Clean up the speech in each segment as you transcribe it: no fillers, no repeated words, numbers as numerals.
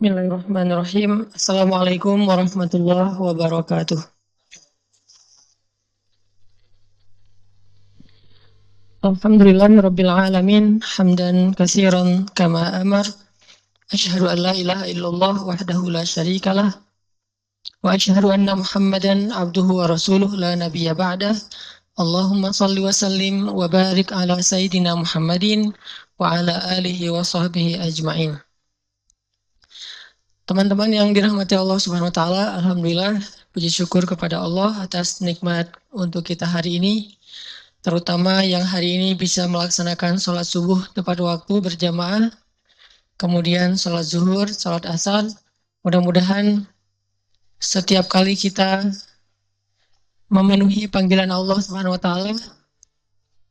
Bismillahirrahmanirrahim. Assalamualaikum warahmatullahi wabarakatuh. Alhamdulillahirabbil alamin, hamdan katsiran kama amar. Asyhadu an la ilaha illallah wahdahu la syarikalah wa asyhadu anna Muhammadan abduhu wa rasuluh la nabiyya ba'dah. Allahumma shalli wa sallim wa barik ala sayyidina Muhammadin wa ala alihi wa sahbihi ajmain. Teman-teman yang dirahmati Allah Subhanahu wa taala, alhamdulillah puji syukur kepada Allah atas nikmat untuk kita hari ini, terutama yang hari ini bisa melaksanakan sholat subuh tepat waktu berjamaah, kemudian sholat zuhur, sholat asar. Mudah-mudahan setiap kali kita memenuhi panggilan Allah Subhanahu wa taala,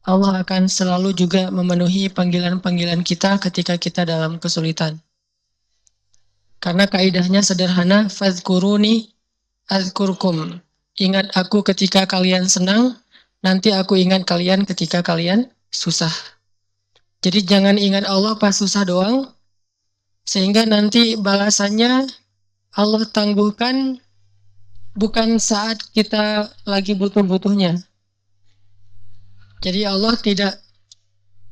Allah akan selalu juga memenuhi panggilan-panggilan kita ketika kita dalam kesulitan. Karena kaidahnya sederhana, fadhkuruni adzkurkum. Ingat aku ketika kalian senang, nanti aku ingat kalian ketika kalian susah. Jadi jangan ingat Allah pas susah doang, sehingga nanti balasannya Allah tangguhkan bukan saat kita lagi butuh-butuhnya. Jadi Allah tidak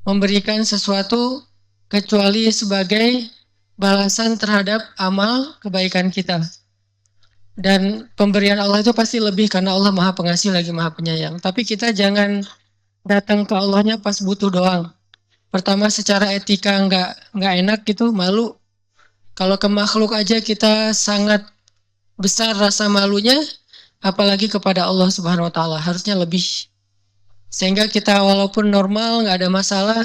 memberikan sesuatu kecuali sebagai balasan terhadap amal kebaikan kita. Dan pemberian Allah itu pasti lebih karena Allah Maha Pengasih lagi Maha Penyayang. Tapi kita jangan datang ke Allahnya pas butuh doang. Pertama secara etika nggak enak gitu, malu. Kalau ke makhluk aja kita sangat besar rasa malunya, apalagi kepada Allah Subhanahu Wa Taala harusnya lebih. Sehingga kita walaupun normal nggak ada masalah,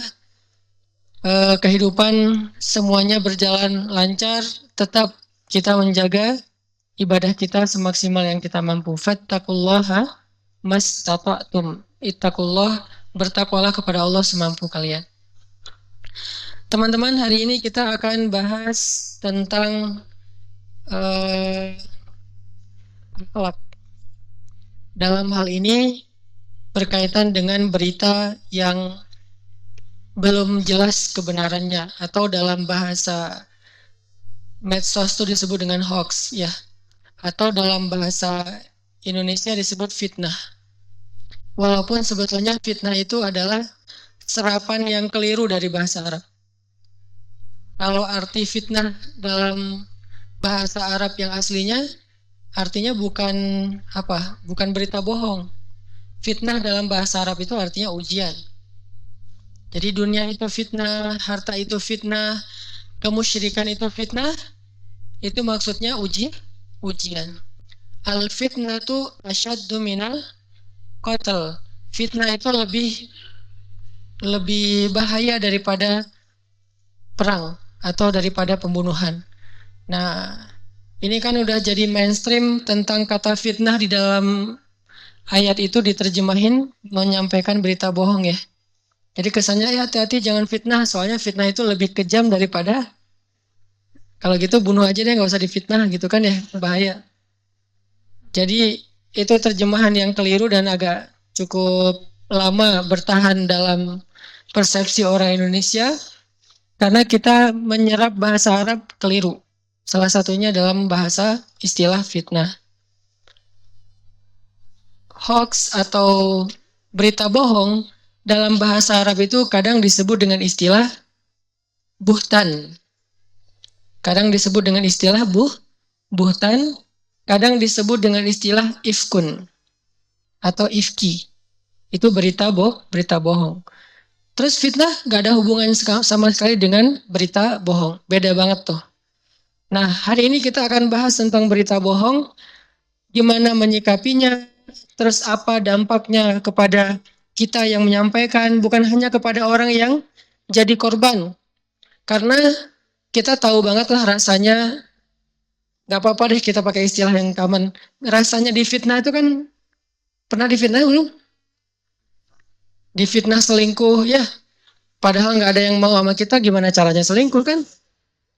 kehidupan semuanya berjalan lancar, tetap kita menjaga ibadah kita semaksimal yang kita mampu. Fattaqullaha mastata'tum. Ittaqullah, bertakwalah kepada Allah semampu kalian. Teman-teman, hari ini kita akan bahas tentang akhlak. Dalam hal ini berkaitan dengan berita yang belum jelas kebenarannya, atau dalam bahasa medsos itu disebut dengan hoax ya, atau dalam bahasa Indonesia disebut fitnah. Walaupun sebetulnya fitnah itu adalah serapan yang keliru dari bahasa Arab. Kalau arti fitnah dalam bahasa Arab yang aslinya artinya bukan berita bohong. Fitnah dalam bahasa Arab itu artinya ujian. Jadi dunia itu fitnah, harta itu fitnah, kemusyrikan itu fitnah, itu maksudnya ujian. Al-fitnatu asyaddu minal qatl. Fitnah itu lebih bahaya daripada perang atau daripada pembunuhan. Nah, ini kan udah jadi mainstream tentang kata fitnah di dalam ayat itu diterjemahin menyampaikan berita bohong ya. Jadi kesannya ya hati-hati jangan fitnah, soalnya fitnah itu lebih kejam daripada kalau gitu bunuh aja deh, nggak usah difitnah gitu kan ya, bahaya. Jadi itu terjemahan yang keliru dan agak cukup lama bertahan dalam persepsi orang Indonesia karena kita menyerap bahasa Arab keliru. Salah satunya dalam bahasa istilah fitnah. Hoax atau berita bohong dalam bahasa Arab itu kadang disebut dengan istilah buhtan. Kadang disebut dengan istilah buhtan. Kadang disebut dengan istilah ifkun atau ifki. Itu berita bohong. Terus fitnah gak ada hubungan sama sekali dengan berita bohong. Beda banget tuh. Nah, hari ini kita akan bahas tentang berita bohong. Gimana menyikapinya. Terus apa dampaknya kepada kita yang menyampaikan, bukan hanya kepada orang yang jadi korban. Karena kita tahu banget lah rasanya, gak apa-apa deh kita pakai istilah yang common. Rasanya difitnah itu kan, pernah difitnah belum? Difitnah selingkuh, ya. Padahal gak ada yang mau sama kita, gimana caranya selingkuh kan?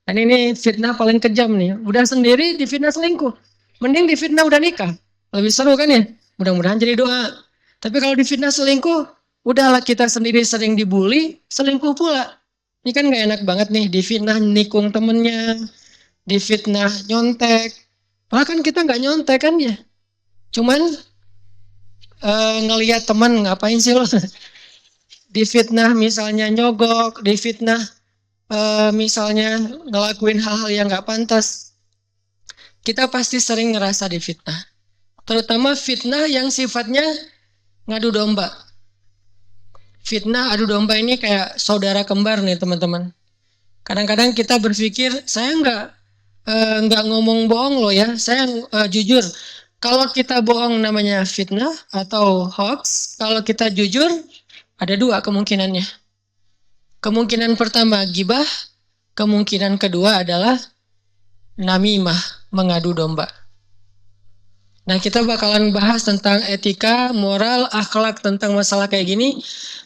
Dan ini fitnah paling kejam nih. Udah sendiri difitnah selingkuh. Mending difitnah udah nikah. Lebih seru kan ya? Mudah-mudahan jadi doa. Tapi kalau difitnah selingkuh, udahlah kita sendiri sering dibully, selingkuh pula. Ini kan gak enak banget nih, difitnah nikung temennya, difitnah nyontek. Bahkan kita nggak nyontek kan ya, cuman ngelihat teman ngapain sih lo, difitnah misalnya nyogok, difitnah misalnya ngelakuin hal-hal yang nggak pantas. Kita pasti sering ngerasa difitnah, terutama fitnah yang sifatnya ngadu domba. Fitnah adu domba ini kayak saudara kembar nih teman-teman. Kadang-kadang kita berpikir saya nggak ngomong bohong loh ya, saya jujur. Kalau kita bohong namanya fitnah atau hoax. Kalau kita jujur ada dua kemungkinannya. Kemungkinan pertama gibah, kemungkinan kedua adalah namimah, mengadu domba. Nah, kita bakalan bahas tentang etika, moral, akhlak tentang masalah kayak gini,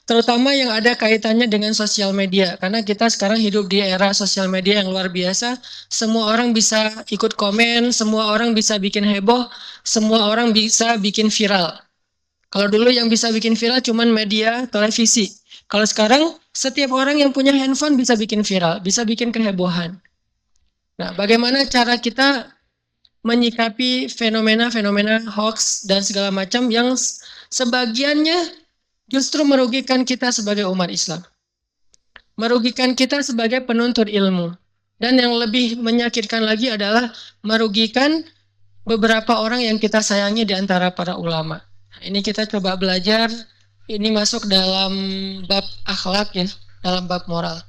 terutama yang ada kaitannya dengan sosial media. Karena kita sekarang hidup di era sosial media yang luar biasa. Semua orang bisa ikut komen, semua orang bisa bikin heboh, semua orang bisa bikin viral. Kalau dulu yang bisa bikin viral cuman media, televisi. Kalau sekarang setiap orang yang punya handphone bisa bikin viral, bisa bikin kehebohan. Nah, bagaimana cara kita menyikapi fenomena-fenomena hoax dan segala macam yang sebagiannya justru merugikan kita sebagai umat Islam. Merugikan kita sebagai penuntut ilmu. Dan yang lebih menyakitkan lagi adalah merugikan beberapa orang yang kita sayangi di antara para ulama. Ini kita coba belajar, ini masuk dalam bab akhlak ya, dalam bab moral.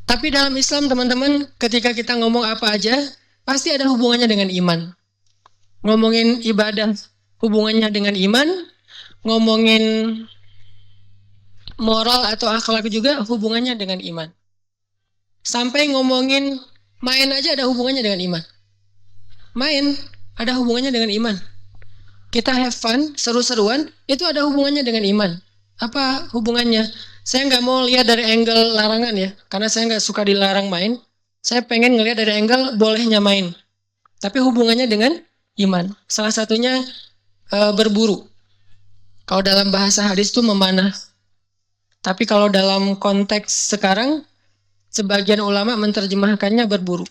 Tapi dalam Islam teman-teman, ketika kita ngomong apa aja, pasti ada hubungannya dengan iman. Ngomongin ibadah, hubungannya dengan iman. Ngomongin moral atau akhlak juga hubungannya dengan iman. Sampai ngomongin main aja ada hubungannya dengan iman. Main ada hubungannya dengan iman. Kita have fun, seru-seruan, itu ada hubungannya dengan iman. Apa hubungannya? Saya nggak mau lihat dari angle larangan ya, karena saya nggak suka dilarang main. Saya pengen ngelihat dari angle bolehnya main. Tapi hubungannya dengan iman. Salah satunya berburu. Kalau dalam bahasa hadis itu memanah. Tapi kalau dalam konteks sekarang, sebagian ulama menerjemahkannya berburu.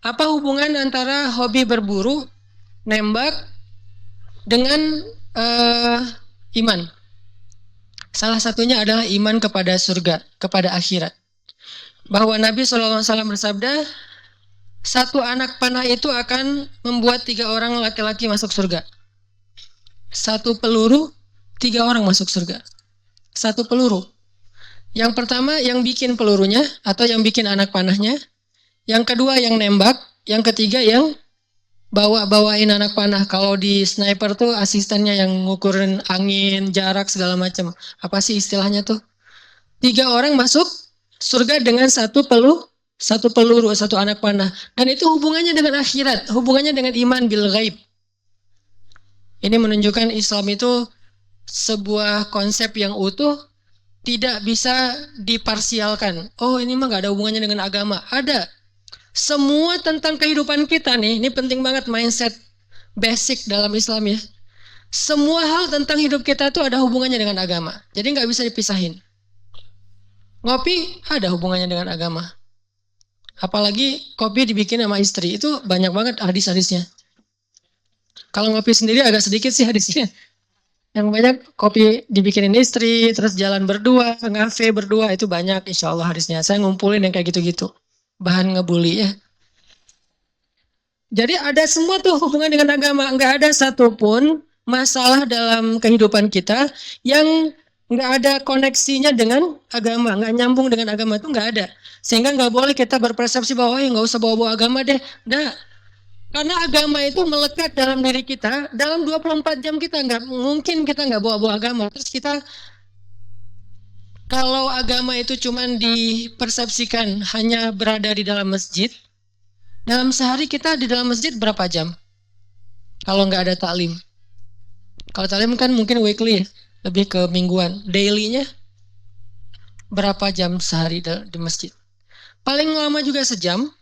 Apa hubungan antara hobi berburu, nembak, dengan iman? Salah satunya adalah iman kepada surga, kepada akhirat. Bahwa Nabi SAW bersabda, satu anak panah itu akan membuat 3 orang laki-laki masuk surga. Satu peluru, 3 orang masuk surga. Satu peluru. Yang pertama yang bikin pelurunya atau yang bikin anak panahnya. Yang kedua yang nembak. Yang ketiga yang bawain anak panah. Kalau di sniper tuh asistennya yang ngukurin angin, jarak segala macam. Apa sih istilahnya tuh? 3 orang masuk surga dengan satu peluru, satu anak panah. Dan itu hubungannya dengan akhirat, hubungannya dengan iman bil ghaib. Ini menunjukkan Islam itu sebuah konsep yang utuh, tidak bisa diparsialkan. Oh, ini mah gak ada hubungannya dengan agama. Ada. Semua tentang kehidupan kita nih, ini penting banget mindset basic dalam Islam ya. Semua hal tentang hidup kita tuh ada hubungannya dengan agama. Jadi gak bisa dipisahin. Ngopi ada hubungannya dengan agama. Apalagi kopi dibikin sama istri, itu banyak banget hadis-hadisnya. Kalau ngopi sendiri agak sedikit sih hadisnya. Yang banyak kopi dibikinin istri, terus jalan berdua, ngafe berdua, itu banyak insya Allah hadisnya. Saya ngumpulin yang kayak gitu-gitu. Bahan ngebully ya. Jadi ada semua tuh hubungan dengan agama. Nggak ada satupun masalah dalam kehidupan kita yang nggak ada koneksinya dengan agama, nggak nyambung dengan agama, itu nggak ada. Sehingga nggak boleh kita berpersepsi bahwa ya nggak usah bawa-bawa agama deh. Nggak. Karena agama itu melekat dalam diri kita, dalam 24 jam kita nggak mungkin kita nggak bawa-bawa agama. Terus kita, kalau agama itu cuma dipersepsikan hanya berada di dalam masjid, dalam sehari kita di dalam masjid berapa jam? Kalau nggak ada taklim. Kalau taklim kan mungkin weekly ya, lebih ke mingguan. Daily-nya berapa jam sehari di masjid? Paling lama juga sejam.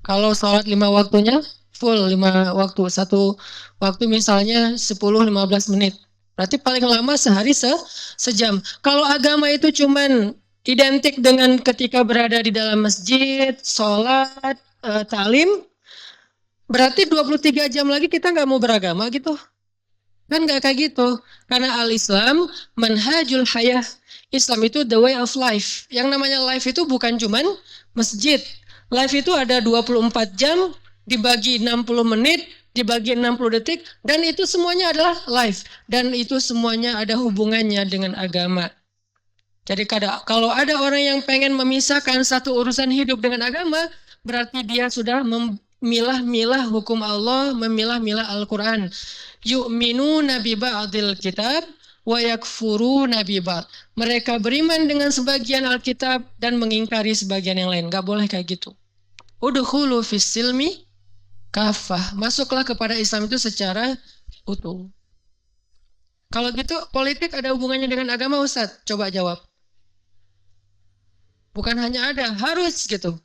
Kalau sholat 5 waktunya, full 5 waktu. Satu waktu misalnya 10-15 menit. Berarti paling lama sehari sejam. Kalau agama itu cuman identik dengan ketika berada di dalam masjid, sholat, ta'lim, berarti 23 jam lagi kita nggak mau beragama gitu. Kan nggak kayak gitu. Karena al-Islam, manhajul hayah. Islam itu the way of life. Yang namanya life itu bukan cuman masjid. Life itu ada 24 jam, dibagi 60 menit, dibagi 60 detik, dan itu semuanya adalah life. Dan itu semuanya ada hubungannya dengan agama. Jadi kalau ada orang yang pengen memisahkan satu urusan hidup dengan agama, berarti dia sudah memilah-milah hukum Allah, memilah-milah Al-Quran. Yu'minuna bi ba'dil kitab wa yakfuruna bi ba'd. Mereka beriman dengan sebagian Alkitab dan mengingkari sebagian yang lain. Gak boleh kayak gitu. Udkhulu fis silmi kafah. Masuklah kepada Islam itu secara utuh. Kalau gitu politik ada hubungannya dengan agama, Ustaz? Coba jawab. Bukan hanya ada, harus gitu.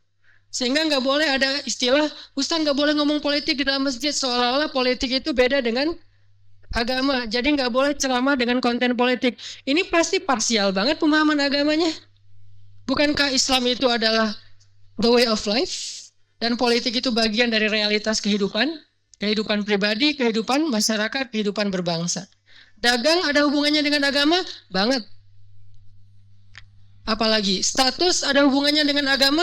Sehingga nggak boleh ada istilah, Ustaz nggak boleh ngomong politik di dalam masjid, seolah-olah politik itu beda dengan agama. Jadi nggak boleh ceramah dengan konten politik. Ini pasti parsial banget pemahaman agamanya. Bukankah Islam itu adalah the way of life? Dan politik itu bagian dari realitas kehidupan. Kehidupan pribadi, kehidupan masyarakat, kehidupan berbangsa. Dagang ada hubungannya dengan agama? Banget. Apalagi status ada hubungannya dengan agama?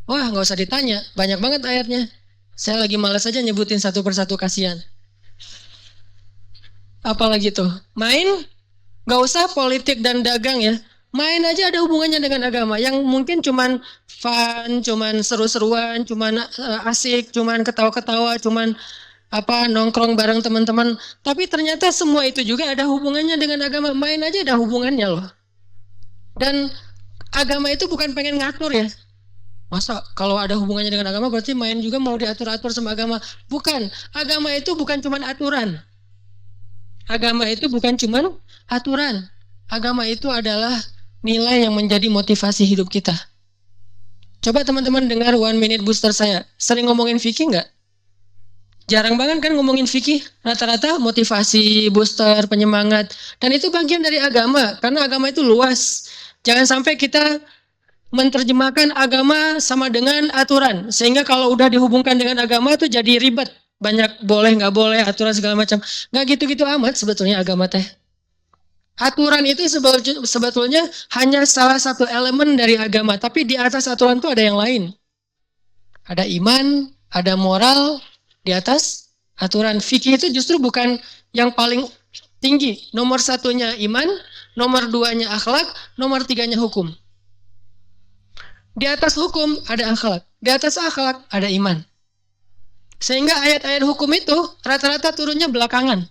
Wah, nggak usah ditanya, banyak banget ayatnya. Saya lagi malas aja nyebutin satu persatu, kasihan. Apalagi tuh, main, nggak usah politik dan dagang ya. Main aja ada hubungannya dengan agama. Yang mungkin cuman fun, cuman seru-seruan, cuman asik, cuman ketawa-ketawa, cuman nongkrong bareng teman-teman. Tapi ternyata semua itu juga ada hubungannya dengan agama. Main aja ada hubungannya loh. Dan agama itu bukan pengen ngatur ya. Masa kalau ada hubungannya dengan agama berarti main juga mau diatur-atur sama agama. Bukan. Agama itu bukan cuma aturan. Agama itu bukan cuma aturan. Agama itu adalah nilai yang menjadi motivasi hidup kita. Coba teman-teman dengar 1 Minute Booster saya. Sering ngomongin fikih nggak? Jarang banget kan ngomongin fikih. Rata-rata motivasi, booster, penyemangat. Dan itu bagian dari agama. Karena agama itu luas. Jangan sampai kita menerjemahkan agama sama dengan aturan. Sehingga kalau udah dihubungkan dengan agama itu jadi ribet. Banyak boleh, nggak boleh, aturan segala macam. Nggak gitu-gitu amat sebetulnya agama teh. Aturan itu sebetulnya hanya salah satu elemen dari agama. Tapi di atas aturan itu ada yang lain. Ada iman, ada moral, di atas aturan. Fikih itu justru bukan yang paling tinggi. Nomor 1-nya iman, nomor 2-nya akhlak, nomor 3-nya hukum. Di atas hukum ada akhlak, di atas akhlak ada iman. Sehingga ayat-ayat hukum itu rata-rata turunnya belakangan.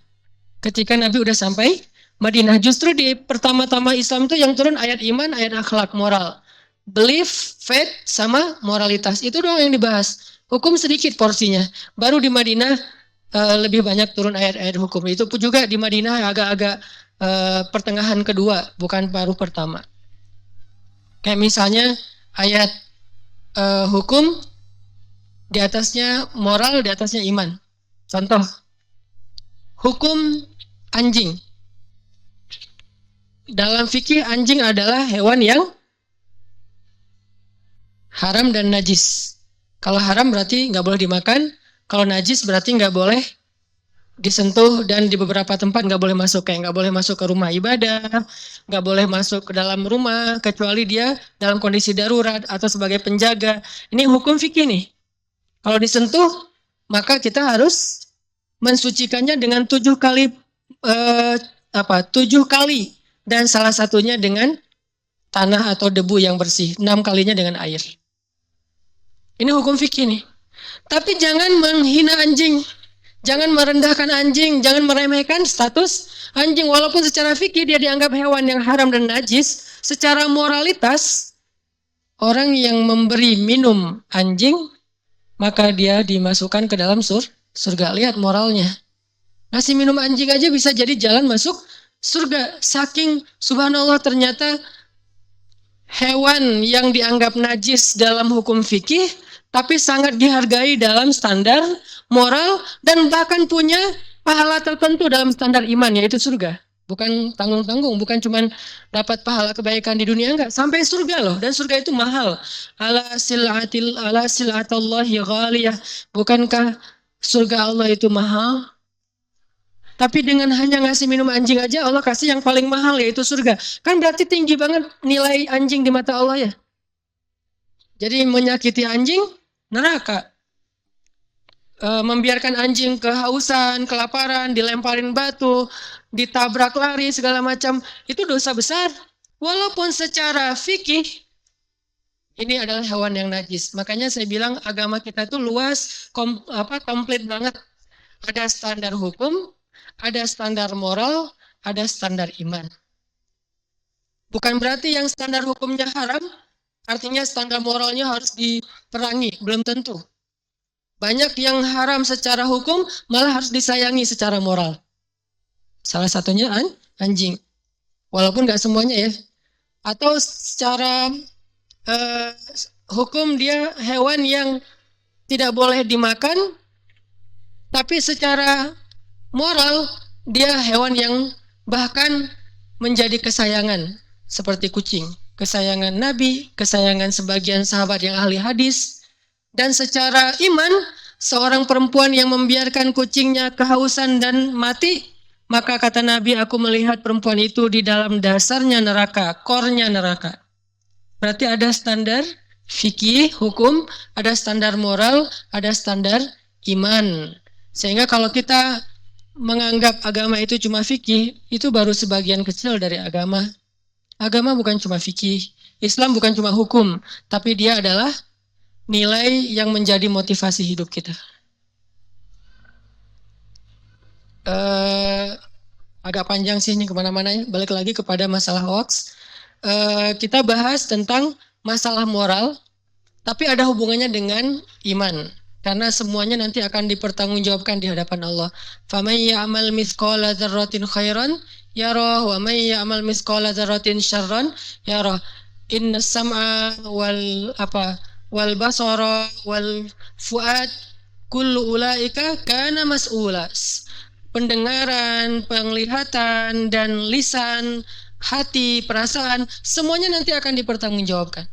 Ketika Nabi udah sampai Madinah, justru di pertama-tama Islam itu yang turun ayat iman, ayat akhlak, moral. Belief, faith, sama moralitas. Itu doang yang dibahas. Hukum sedikit porsinya. Baru di Madinah lebih banyak turun ayat-ayat hukum. Itu pun juga di Madinah agak-agak pertengahan kedua, bukan paruh pertama. Kayak misalnya ayat hukum, di atasnya moral, di atasnya iman. Contoh, hukum anjing. Dalam fikih anjing adalah hewan yang haram dan najis. Kalau haram berarti nggak boleh dimakan. Kalau najis berarti nggak boleh disentuh, dan di beberapa tempat nggak boleh masuk. Kayak nggak boleh masuk ke rumah ibadah, nggak boleh masuk ke dalam rumah kecuali dia dalam kondisi darurat atau sebagai penjaga. Ini hukum fikih nih. Kalau disentuh maka kita harus mensucikannya dengan 7 kali 7 kali, dan salah satunya dengan tanah atau debu yang bersih, 6 kalinya dengan air. Ini hukum fikih nih. Tapi jangan menghina anjing, jangan merendahkan anjing, jangan meremehkan status anjing. Walaupun secara fikih dia dianggap hewan yang haram dan najis, secara moralitas orang yang memberi minum anjing maka dia dimasukkan ke dalam surga. Lihat moralnya. Ngasih minum anjing aja bisa jadi jalan masuk surga. Saking subhanallah, ternyata hewan yang dianggap najis dalam hukum fikih tapi sangat dihargai dalam standar moral dan bahkan punya pahala tertentu dalam standar iman, yaitu surga. Bukan tanggung-tanggung, bukan cuman dapat pahala kebaikan di dunia, enggak, sampai surga loh. Dan surga itu mahal. Ala sil'atallahi ghaliyah. Bukankah surga Allah itu mahal? Tapi dengan hanya ngasih minum anjing aja Allah kasih yang paling mahal, yaitu surga. Kan berarti tinggi banget nilai anjing di mata Allah ya. Jadi menyakiti anjing neraka. Membiarkan anjing kehausan, kelaparan, dilemparin batu, ditabrak lari segala macam, itu dosa besar. Walaupun secara fikih ini adalah hewan yang najis. Makanya saya bilang agama kita itu luas, komplit banget. Ada standar hukum, ada standar moral, ada standar iman. Bukan berarti yang standar hukumnya haram, artinya standar moralnya harus diperangi. Belum tentu. Banyak yang haram secara hukum, malah harus disayangi secara moral. Salah satunya anjing. Walaupun nggak semuanya ya. Atau secara hukum dia hewan yang tidak boleh dimakan, tapi secara moral dia hewan yang bahkan menjadi kesayangan. Seperti kucing. Kesayangan Nabi, kesayangan sebagian sahabat yang ahli hadis. Dan secara iman, seorang perempuan yang membiarkan kucingnya kehausan dan mati, maka kata Nabi, aku melihat perempuan itu di dalam dasarnya neraka, kornya neraka. Berarti ada standar fikih, hukum, ada standar moral, ada standar iman. Sehingga kalau kita menganggap agama itu cuma fikih, itu baru sebagian kecil dari agama. Agama bukan cuma fikih, Islam bukan cuma hukum, tapi dia adalah nilai yang menjadi motivasi hidup kita. Agak panjang sih ini kemana-mana ya. Balik lagi kepada masalah hoax. Kita bahas tentang masalah moral, tapi ada hubungannya dengan iman. Karena semuanya nanti akan dipertanggungjawabkan di hadapan Allah. فَمَنْ يَعْمَلْ مِثْقَالَ ذَرَّةٍ خَيْرًا يَرَهُ وَمَنْ يَعْمَلْ مِثْقَالَ ذَرَّةٍ شَرًّا يَرَهُ إِنَّ السَّمْعَ wal basara wal fuad kullu ulaika kana mas'ula. Pendengaran, penglihatan, dan lisan, hati, perasaan, semuanya nanti akan dipertanggungjawabkan.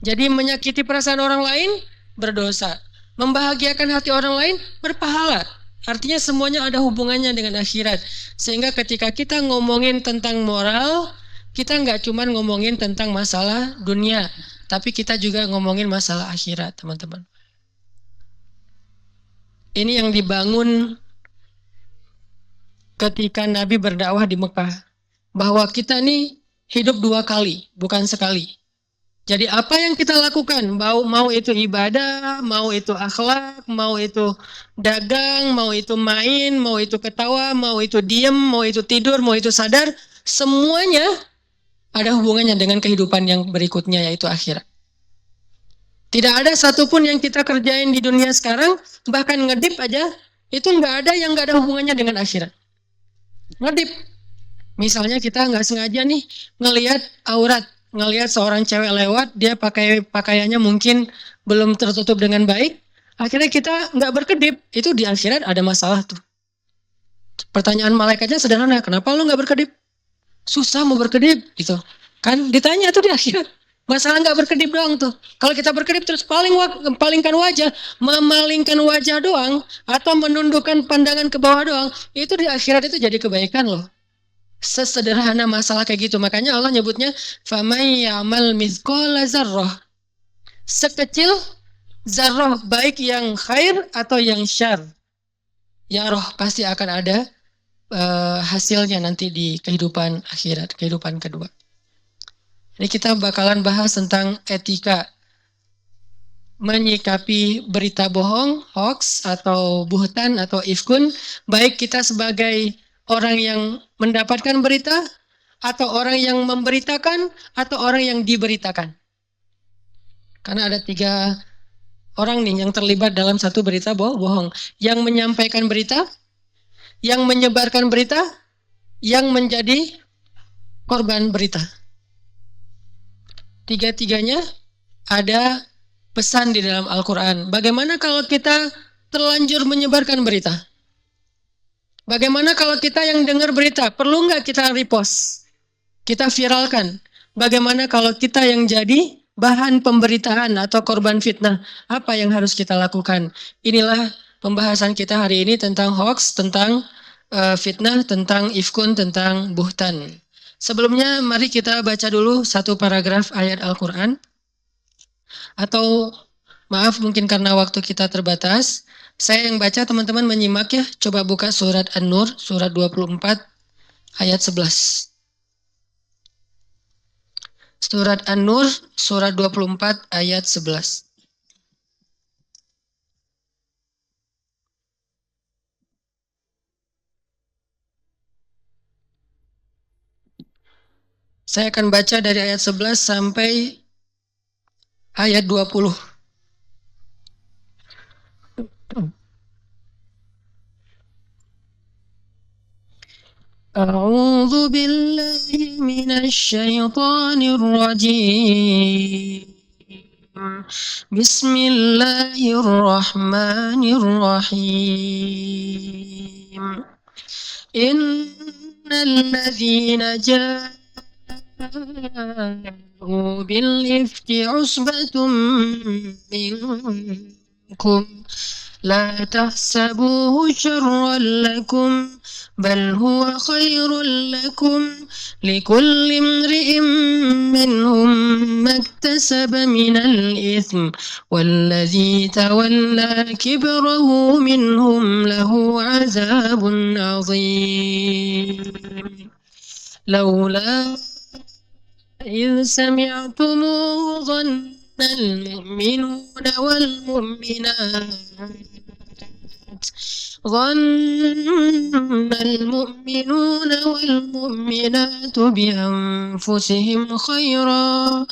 Jadi menyakiti perasaan orang lain berdosa, membahagiakan hati orang lain berpahala. Artinya semuanya ada hubungannya dengan akhirat. Sehingga ketika kita ngomongin tentang moral, kita nggak cuma ngomongin tentang masalah dunia, tapi kita juga ngomongin masalah akhirat, teman-teman. Ini yang dibangun ketika Nabi berdakwah di Mekah. Bahwa kita nih hidup 2 kali, bukan sekali. Jadi apa yang kita lakukan, mau itu ibadah, mau itu akhlak, mau itu dagang, mau itu main, mau itu ketawa, mau itu diem, mau itu tidur, mau itu sadar, semuanya ada hubungannya dengan kehidupan yang berikutnya, yaitu akhirat. Tidak ada satupun yang kita kerjain di dunia sekarang, bahkan ngedip aja, itu nggak ada yang nggak ada hubungannya dengan akhirat. Ngedip. Misalnya kita nggak sengaja nih ngelihat aurat, ngelihat seorang cewek lewat, dia pakai pakaiannya mungkin belum tertutup dengan baik, akhirnya kita nggak berkedip, itu di akhirat ada masalah tuh. Pertanyaan malaikatnya sederhana, kenapa lu nggak berkedip? Susah mau berkedip gitu. Kan ditanya tuh di akhirat. Masalah nggak berkedip doang tuh. Kalau kita berkedip terus palingkan wajah, memalingkan wajah doang, atau menundukkan pandangan ke bawah doang, itu di akhirat itu jadi kebaikan loh. Sesederhana masalah kayak gitu. Makanya Allah nyebutnya فَمَنْ يَعْمَلْ مِثْقَالَ ذَرَّةٍ. Sekecil zarrah, baik yang khair atau yang syar, ya roh pasti akan ada hasilnya nanti di kehidupan akhirat, kehidupan kedua. Ini kita bakalan bahas tentang etika menyikapi berita bohong, hoax, atau buhtan, atau ifkun, baik kita sebagai orang yang mendapatkan berita, atau orang yang memberitakan, atau orang yang diberitakan. Karena ada 3 orang nih yang terlibat dalam satu berita bohong. Yang menyampaikan berita, yang menyebarkan berita, yang menjadi korban berita. 3-tiganya ada pesan di dalam Al-Quran. Bagaimana kalau kita terlanjur menyebarkan berita? Bagaimana kalau kita yang dengar berita, perlu nggak kita repost? Kita viralkan. Bagaimana kalau kita yang jadi bahan pemberitaan atau korban fitnah? Apa yang harus kita lakukan? Inilah pembahasan kita hari ini tentang hoax, tentang fitnah, tentang ifkun, tentang buhtan. Sebelumnya mari kita baca dulu satu paragraf ayat Al-Quran. Atau maaf mungkin karena waktu kita terbatas. Saya yang baca, teman-teman menyimak ya. Coba buka surat An-Nur, surat 24 ayat 11. Surat An-Nur, surat 24 ayat 11. Saya akan baca dari ayat 11 sampai ayat 20. أعوذ بالله من الشيطان الرجيم. بسم الله الرحمن الرحيم. إن الذين جاءوا بالإفك عصبة منكم لا تحسبوه شرا لكم بل هو خير لكم لكل امرئ منهم ما اكتسب من الإثم والذي تولى كبره منهم له عذاب عظيم. لولا إذ سمعتموه ظن المؤمنون والمؤمنات بأنفسهم خيرا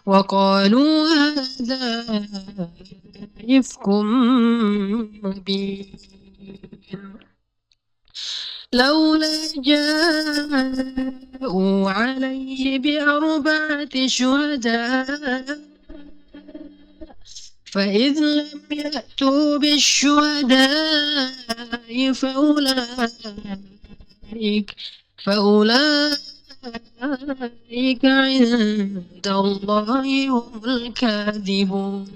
وقالوا هذا إفك مبين. لولا جاءوا عليه بأربعة شهداء فإذ لم يأتوا بالشهداء فأولئك عند الله هم الكاذبون.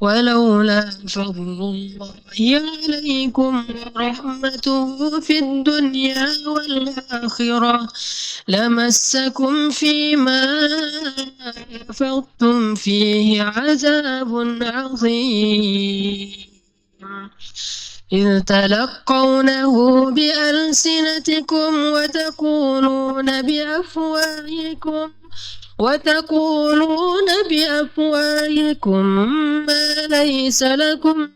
ولولا فضل الله عليكم ورحمته في الدنيا والآخرة لمسكم فيما أفضتم فيه عذاب عظيم إذ تلقونه بألسنتكم وتقولون بأفواهكم ما ليس لكم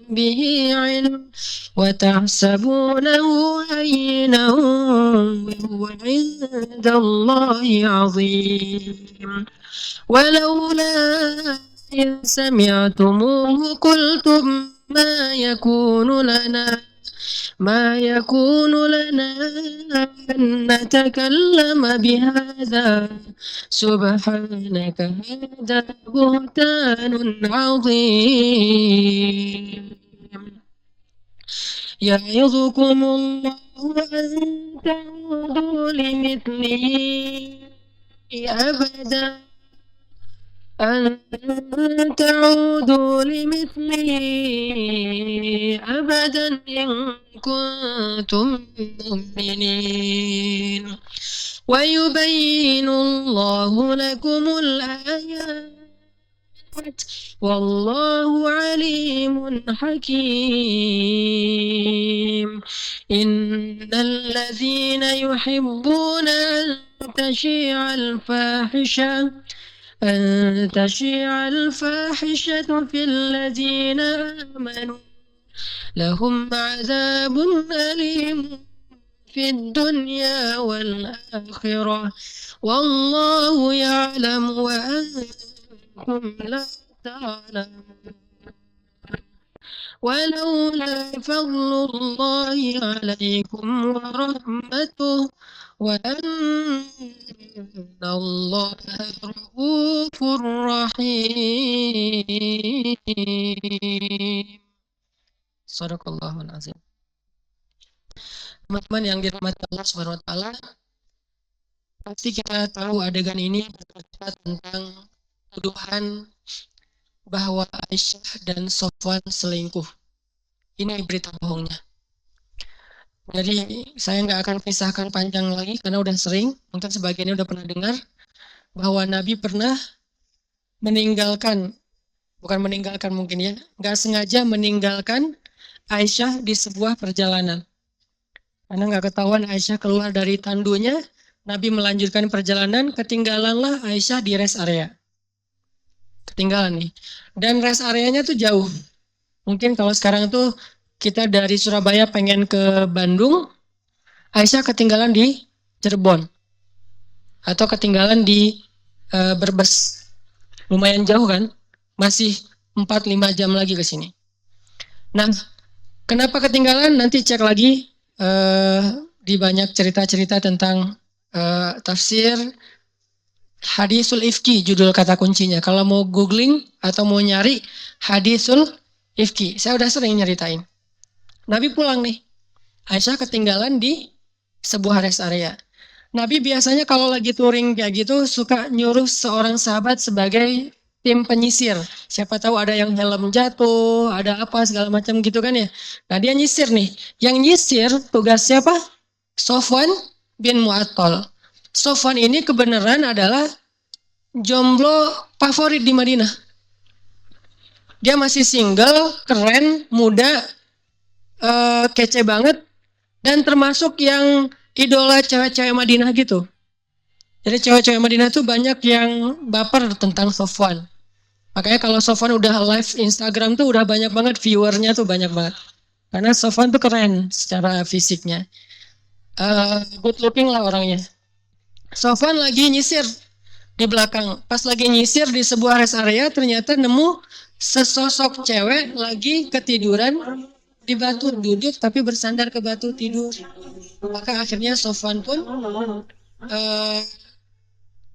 به علم وتحسبونه هينا وهو عند الله عظيم. ولولا إن سمعتموه قلتم ما يكون لنا أن نتكلم بهذا سبحانك هذا بهتان عظيم. يعظكم الله أن تعودوا لمثله أبدا إن كنتم مؤمنين ويبين الله لكم الآيات والله عليم حكيم. إن الذين يحبون أن تشيع الفاحشة في الذين آمنوا لهم عذاب أليم في الدنيا والآخرة والله يعلم وأنتم لا تعلمون. ولولا فضل الله عليكم ورحمته وأن الله رؤوف رحيم. صدق الله العظيم. Teman-teman yang dirahmati Allah Subhanahu wa taala, pasti kita tahu adegan ini bercerita tentang tuduhan bahwa Aisyah dan Sofwan selingkuh. Ini berita bohongnya. Jadi saya nggak akan kisahkan panjang lagi karena udah sering, mungkin sebagiannya udah pernah dengar bahwa Nabi pernah meninggalkan, bukan meninggalkan mungkin ya, nggak sengaja meninggalkan Aisyah di sebuah perjalanan. Karena nggak ketahuan Aisyah keluar dari tandunya, Nabi melanjutkan perjalanan, ketinggalanlah Aisyah di rest area. Ketinggalan nih. Dan rest areanya tuh jauh. Mungkin kalau sekarang tuh kita dari Surabaya pengen ke Bandung, Aisyah ketinggalan di Cirebon. Atau ketinggalan di Brebes. Lumayan jauh kan? Masih 4-5 jam lagi ke sini. Nah, kenapa ketinggalan? Nanti cek lagi di banyak cerita-cerita tentang tafsir Hadisul Ifki, judul kata kuncinya. Kalau mau googling atau mau nyari Hadisul Ifki, saya udah sering nyeritain. Nabi pulang nih, Aisyah ketinggalan di sebuah rest area. Nabi biasanya kalau lagi touring kayak gitu suka nyuruh seorang sahabat sebagai tim penyisir. Siapa tahu ada yang helm jatuh, ada apa segala macam gitu kan ya. Nah dia nyisir nih. Yang nyisir tugas siapa? Sofwan bin Mu'attal. Sofwan ini kebenaran adalah jomblo favorit di Madinah. Dia masih single, keren, muda, kece banget, dan termasuk yang idola cewek-cewek Madinah gitu. Jadi cewek-cewek Madinah tuh banyak yang baper tentang Sofwan. Makanya kalau Sofwan udah live Instagram tuh udah banyak banget viewernya tuh banyak banget. Karena Sofwan tuh keren secara fisiknya. Good looking lah orangnya. Sofwan lagi nyisir di belakang. Pas lagi nyisir di sebuah rest area ternyata nemu sesosok cewek lagi ketiduran di batu, duduk tapi bersandar ke batu tidur. Maka akhirnya Sofwan pun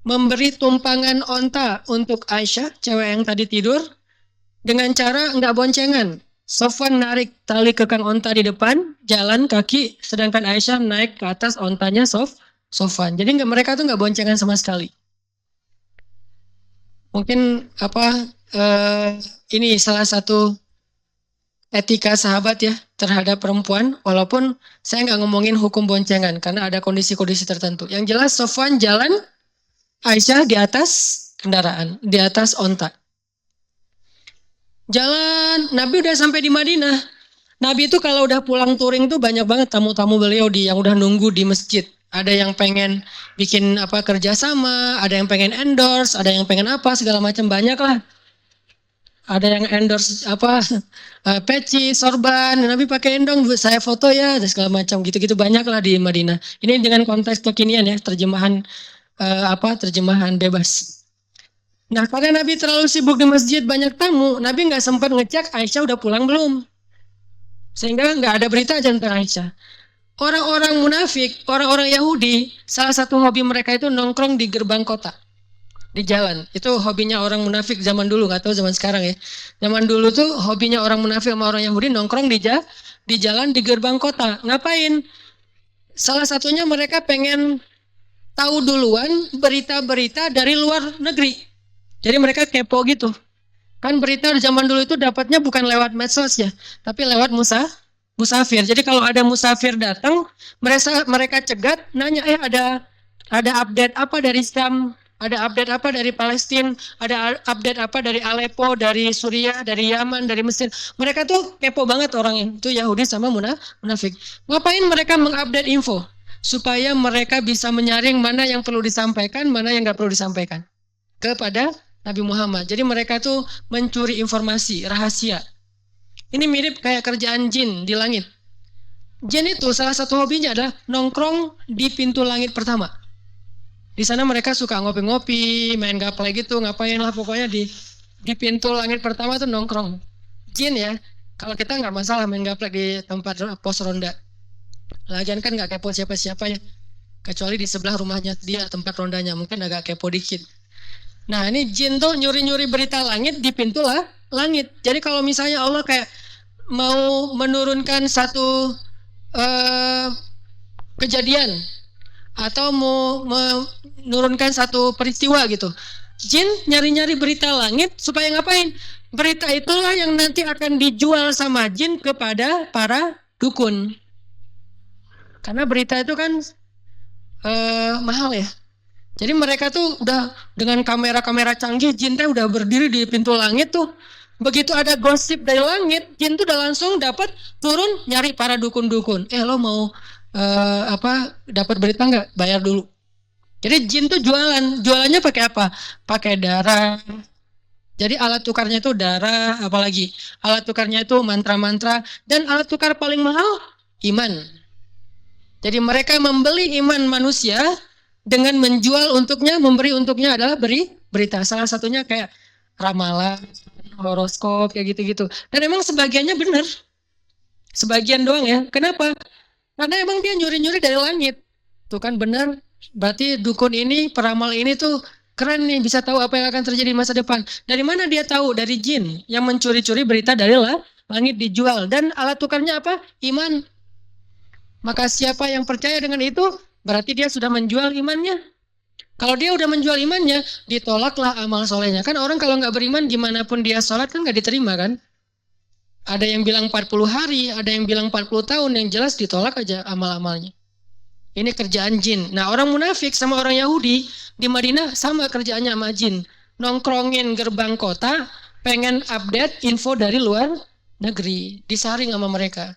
memberi tumpangan onta untuk Aisyah, cewek yang tadi tidur, dengan cara nggak boncengan. Sofwan narik tali kekang onta di depan, jalan kaki, sedangkan Aisyah naik ke atas ontanya Sofwan. Jadi mereka tuh nggak boncengan sama sekali. Mungkin ini salah satu etika sahabat ya terhadap perempuan, walaupun saya nggak ngomongin hukum boncengan karena ada kondisi-kondisi tertentu. Yang jelas Sofwan jalan, Aisyah di atas kendaraan, di atas onta. Jalan, Nabi udah sampai di Madinah. Nabi itu kalau udah pulang touring tuh banyak banget tamu-tamu beliau yang udah nunggu di masjid. Ada yang pengen bikin kerjasama, ada yang pengen endorse, ada yang pengen segala macam banyak lah. Ada yang endorse peci, sorban, Nabi pakai endong, saya foto ya, dan segala macam gitu-gitu banyak lah di Madinah. Ini dengan konteks kekinian ya, terjemahan terjemahan bebas. Nah karena Nabi terlalu sibuk di masjid banyak tamu, Nabi nggak sempat ngecek Aisyah udah pulang belum, sehingga nggak ada berita tentang Aisyah. Orang-orang munafik, orang-orang Yahudi, salah satu hobi mereka itu nongkrong di gerbang kota. Di jalan, itu hobinya orang munafik zaman dulu, nggak tahu zaman sekarang ya. Zaman dulu tuh hobinya orang munafik sama orang Yahudi nongkrong di jalan di gerbang kota. Ngapain? Salah satunya mereka pengen tahu duluan berita-berita dari luar negeri. Jadi mereka kepo gitu. Kan berita zaman dulu itu dapatnya bukan lewat medsos ya, tapi lewat musafir. Jadi kalau ada musafir datang, mereka cegat, nanya ada update apa dari Syam, ada update apa dari Palestina, ada update apa dari Aleppo, dari Suriah, dari Yaman, dari Mesir. Mereka tuh kepo banget orang itu Yahudi sama munafik. Ngapain mereka mengupdate info? Supaya mereka bisa menyaring mana yang perlu disampaikan, mana yang nggak perlu disampaikan kepada Nabi Muhammad. Jadi mereka tuh mencuri informasi rahasia. Ini mirip kayak kerjaan jin di langit. Jin itu salah satu hobinya adalah nongkrong di pintu langit pertama. Di sana mereka suka ngopi-ngopi, main gaple gitu, ngapain lah pokoknya di pintu langit pertama tuh nongkrong. Jin ya, kalau kita nggak masalah main gaple di tempat pos ronda. Lagian kan nggak kepo siapa-siapa ya, kecuali di sebelah rumahnya dia tempat rondanya, mungkin agak kepo dikit. Nah ini jin tuh nyuri-nyuri berita langit di pintu langit. Jadi kalau misalnya Allah kayak mau menurunkan satu kejadian atau mau menurunkan satu peristiwa gitu. Jin nyari-nyari berita langit supaya ngapain? Berita itulah yang nanti akan dijual sama jin kepada para dukun. Karena berita itu kan mahal ya. Jadi mereka tuh udah dengan kamera-kamera canggih, jin teh udah berdiri di pintu langit tuh. Begitu ada gosip dari langit, jin tuh udah langsung dapat turun nyari para dukun-dukun. Lo mau dapat berita nggak? Bayar dulu. Jadi jin tuh jualannya pakai apa? Pakai darah. Jadi alat tukarnya itu darah, apalagi alat tukarnya itu mantra-mantra, dan alat tukar paling mahal iman. Jadi mereka membeli iman manusia dengan menjual untuknya, memberi untuknya adalah berita. Salah satunya kayak ramalan, horoskop, kayak gitu-gitu. Dan emang sebagiannya benar. Sebagian doang ya. Kenapa? Karena emang dia nyuri-nyuri dari langit. Tuh kan benar. Berarti dukun ini, peramal ini tuh keren nih, bisa tahu apa yang akan terjadi di masa depan. Dari mana dia tahu? Dari jin yang mencuri-curi berita dari langit dijual. Dan alat tukarnya apa? Iman. Maka siapa yang percaya dengan itu, berarti dia sudah menjual imannya. Kalau dia udah menjual imannya, ditolaklah amal solehnya. Kan orang kalau nggak beriman, gimana pun dia sholat kan nggak diterima kan? Ada yang bilang 40 hari, ada yang bilang 40 tahun, yang jelas ditolak aja amal-amalnya. Ini kerjaan jin. Nah, orang munafik sama orang Yahudi di Madinah sama kerjaannya sama jin. Nongkrongin gerbang kota, pengen update info dari luar negeri. Disaring sama mereka.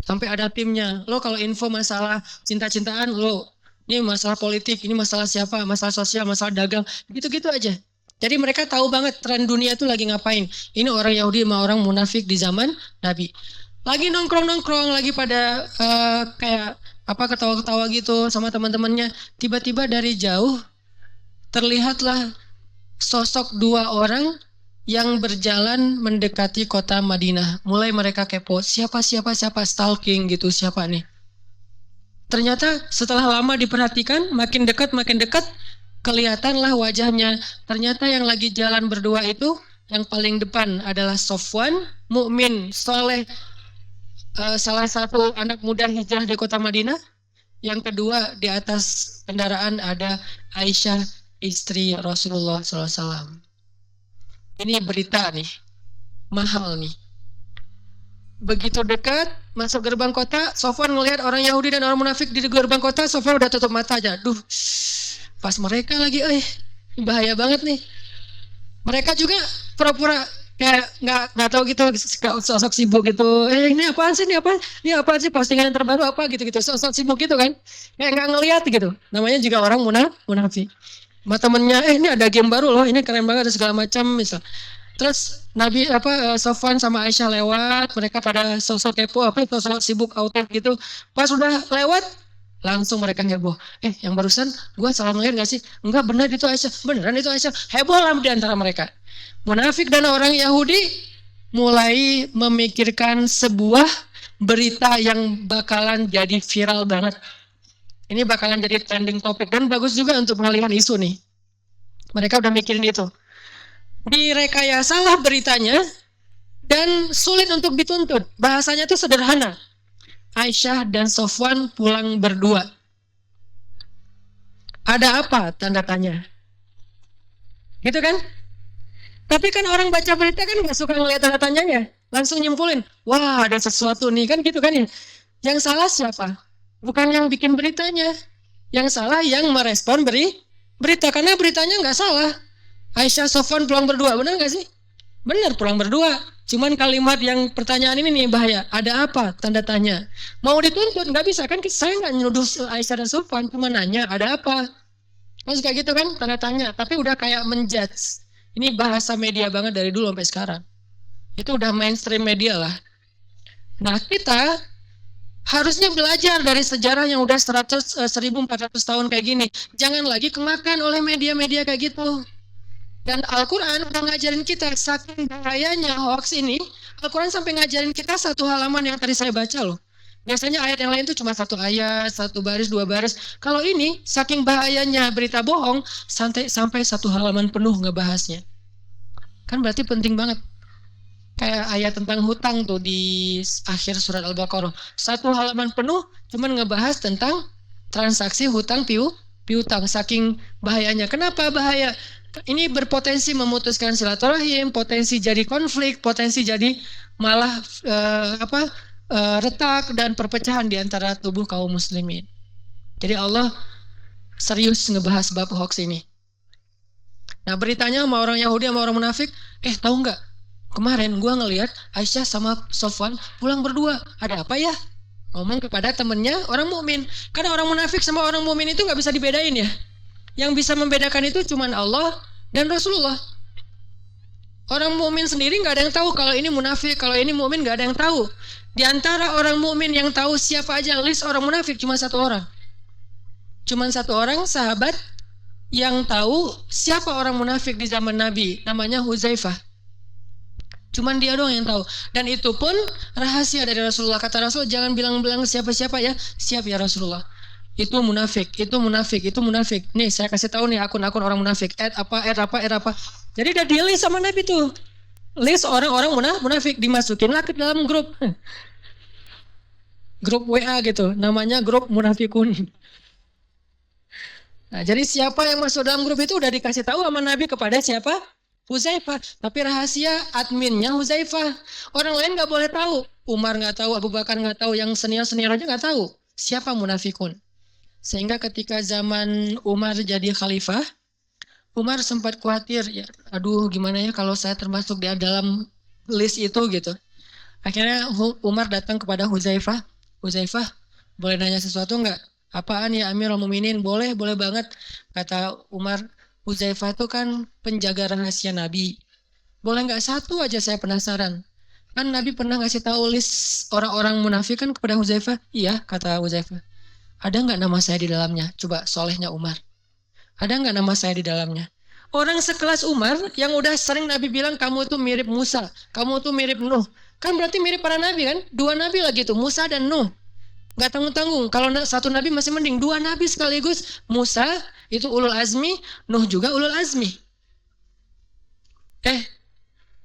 Sampai ada timnya. Lo kalau info masalah cinta-cintaan, lo ini masalah politik, ini masalah siapa, masalah sosial, masalah dagang, gitu-gitu aja. Jadi mereka tahu banget tren dunia itu lagi ngapain. Ini orang Yahudi sama orang munafik di zaman Nabi. Lagi nongkrong-nongkrong, lagi pada kayak ketawa-ketawa gitu sama teman-temannya. Tiba-tiba dari jauh terlihatlah sosok dua orang yang berjalan mendekati kota Madinah. Mulai mereka kepo, siapa, stalking gitu, siapa nih. Ternyata setelah lama diperhatikan, makin dekat, kelihatanlah wajahnya. Ternyata yang lagi jalan berdua itu, yang paling depan adalah Sofwan, mukmin, soleh, salah satu anak muda hijrah di kota Madinah. Yang kedua di atas kendaraan ada Aisyah, istri Rasulullah SAW. Ini berita nih, mahal nih. Begitu dekat, masuk gerbang kota, Sofwan ngelihat orang Yahudi dan orang munafik di gerbang kota, Sofwan udah tutup mata aja. Duh, pas mereka lagi, bahaya banget nih. Mereka juga pura-pura kayak nggak tahu gitu, sosok sibuk gitu. Ini apaan sih, ini apaan sih, postingan yang terbaru apa gitu, sosok sibuk gitu kan. Kayak nggak ngelihat gitu. Namanya juga orang munafik. Sama temennya, ini ada game baru loh, ini keren banget, ada segala macam misal. Terus Nabi Sofwan sama Aisyah lewat, mereka pada sosok kepo, sosok sibuk auto gitu. Pas udah lewat, langsung mereka heboh. Yang barusan gue salah ngeliat gak sih? Enggak, benar itu Aisyah. Beneran itu Aisyah. Heboh lah di antara mereka. Munafik dan orang Yahudi mulai memikirkan sebuah berita yang bakalan jadi viral banget. Ini bakalan jadi trending topik dan bagus juga untuk pengalihan isu nih. Mereka udah mikirin itu. Direkayasalah beritanya dan sulit untuk dituntut. Bahasanya tuh sederhana. Aisyah dan Sofwan pulang berdua. Ada apa? Tanda tanya. Gitu kan? Tapi kan orang baca berita kan gak suka ngeliat tanda tanyanya. Langsung nyimpulin, wah ada sesuatu nih kan gitu kan ya. Yang salah siapa? Bukan yang bikin beritanya. Yang salah yang merespon berita. Karena beritanya gak salah. Aisyah Sofwan pulang berdua, benar gak sih? Benar, pulang berdua. Cuman kalimat yang pertanyaan ini nih bahaya. Ada apa? Tanda tanya. Mau dituntut nggak bisa kan? Saya nggak nyuduh Aisyah dan Sofwan, cuma nanya ada apa. Terus kayak gitu kan tanda tanya. Tapi udah kayak menjudge. Ini bahasa media banget dari dulu sampai sekarang. Itu udah mainstream media lah. Nah kita harusnya belajar dari sejarah yang udah 1400 tahun kayak gini. Jangan lagi kemakan oleh media-media kayak gitu. Dan Al-Quran udah ngajarin kita, saking bahayanya hoax ini, Al-Quran sampai ngajarin kita satu halaman yang tadi saya baca loh. Biasanya ayat yang lain itu cuma satu ayat, satu baris, dua baris. Kalau ini, saking bahayanya berita bohong, sampai satu halaman penuh ngebahasnya. Kan berarti penting banget. kayak ayat tentang hutang tuh di akhir surat Al-Baqarah. Satu halaman penuh cuman ngebahas tentang transaksi hutang piutang. Saking bahayanya. Kenapa bahaya? Ini berpotensi memutuskan silaturahim, potensi jadi konflik, potensi jadi malah retak dan perpecahan di antara tubuh kaum muslimin. Jadi Allah serius ngebahas bab hoax ini. Nah beritanya sama orang Yahudi sama orang munafik, tahu nggak? Kemarin gue ngelihat Aisyah sama Sofwan pulang berdua. Ada apa ya? Ngomong kepada temennya orang mukmin. Karena orang munafik sama orang mukmin itu nggak bisa dibedain ya. Yang bisa membedakan itu cuma Allah dan Rasulullah. Orang mukmin sendiri nggak ada yang tahu kalau ini munafik, kalau ini mukmin nggak ada yang tahu. Di antara orang mukmin yang tahu siapa aja list orang munafik cuma satu orang. Cuma satu orang sahabat yang tahu siapa orang munafik di zaman Nabi, namanya Huzaifah. Cuman dia doang yang tahu. Dan itu pun rahasia dari Rasulullah. Kata Rasul, jangan bilang-bilang siapa-siapa ya. Siap ya Rasulullah. Itu munafik, itu munafik, itu munafik. Nih saya kasih tahu nih akun-akun orang munafik. Add apa. Jadi udah di list sama Nabi tuh. List orang-orang munafik dimasukin lah ke dalam grup. Grup WA gitu. Namanya grup munafikun. Nah, jadi siapa yang masuk dalam grup itu udah dikasih tahu sama Nabi kepada siapa? Huzaifah. Tapi rahasia adminnya Huzaifah. Orang lain nggak boleh tahu. Umar nggak tahu, Abu Bakar nggak tahu, yang senior-senior aja nggak tahu siapa munafikun. Sehingga ketika zaman Umar jadi khalifah, Umar sempat khawatir, ya, aduh gimana ya kalau saya termasuk di dalam list itu gitu. Akhirnya Umar datang kepada Huzaifah. Huzaifah, boleh nanya sesuatu nggak? Apaan ya Amirul Mukminin? Boleh banget. Kata Umar, Huzaifah itu kan penjaga rahasia Nabi. Boleh nggak satu aja saya penasaran. Kan Nabi pernah ngasih tahu list orang-orang munafik kan kepada Huzaifah. Iya, kata Huzaifah. Ada nggak nama saya di dalamnya? Coba solehnya Umar. Ada nggak nama saya di dalamnya? Orang sekelas Umar yang udah sering Nabi bilang kamu itu mirip Musa, kamu itu mirip Nuh. Kan berarti mirip para Nabi kan? Dua Nabi lagi tuh, Musa dan Nuh. Gak tanggung-tanggung. Kalau satu Nabi masih mending. Dua Nabi sekaligus. Musa itu ulul azmi. Nuh juga ulul azmi.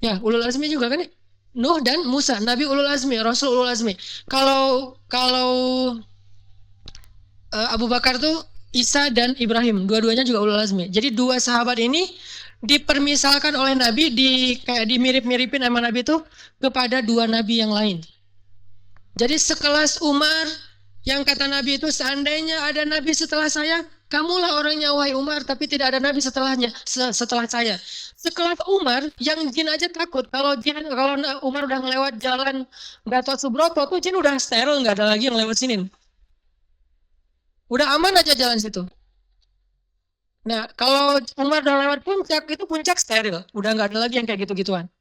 Ya ulul azmi juga kan. Nuh dan Musa. Nabi ulul azmi. Rasul ulul azmi. Kalau Abu Bakar tuh Isa dan Ibrahim. Dua-duanya juga ulul azmi. Jadi dua sahabat ini dipermisalkan oleh Nabi. Kayak dimirip-miripin sama Nabi itu kepada dua Nabi yang lain. Jadi sekelas Umar yang kata Nabi itu seandainya ada Nabi setelah saya, kamulah orangnya wahai Umar, tapi tidak ada Nabi setelah saya. Sekelas Umar yang jin aja takut kalau Umar udah ngelewat jalan Gatot Subroto tuh jin udah steril, nggak ada lagi yang lewat sini. Udah aman aja jalan situ. Nah kalau Umar udah lewat puncak itu puncak steril, udah nggak ada lagi yang kayak gitu-gituan.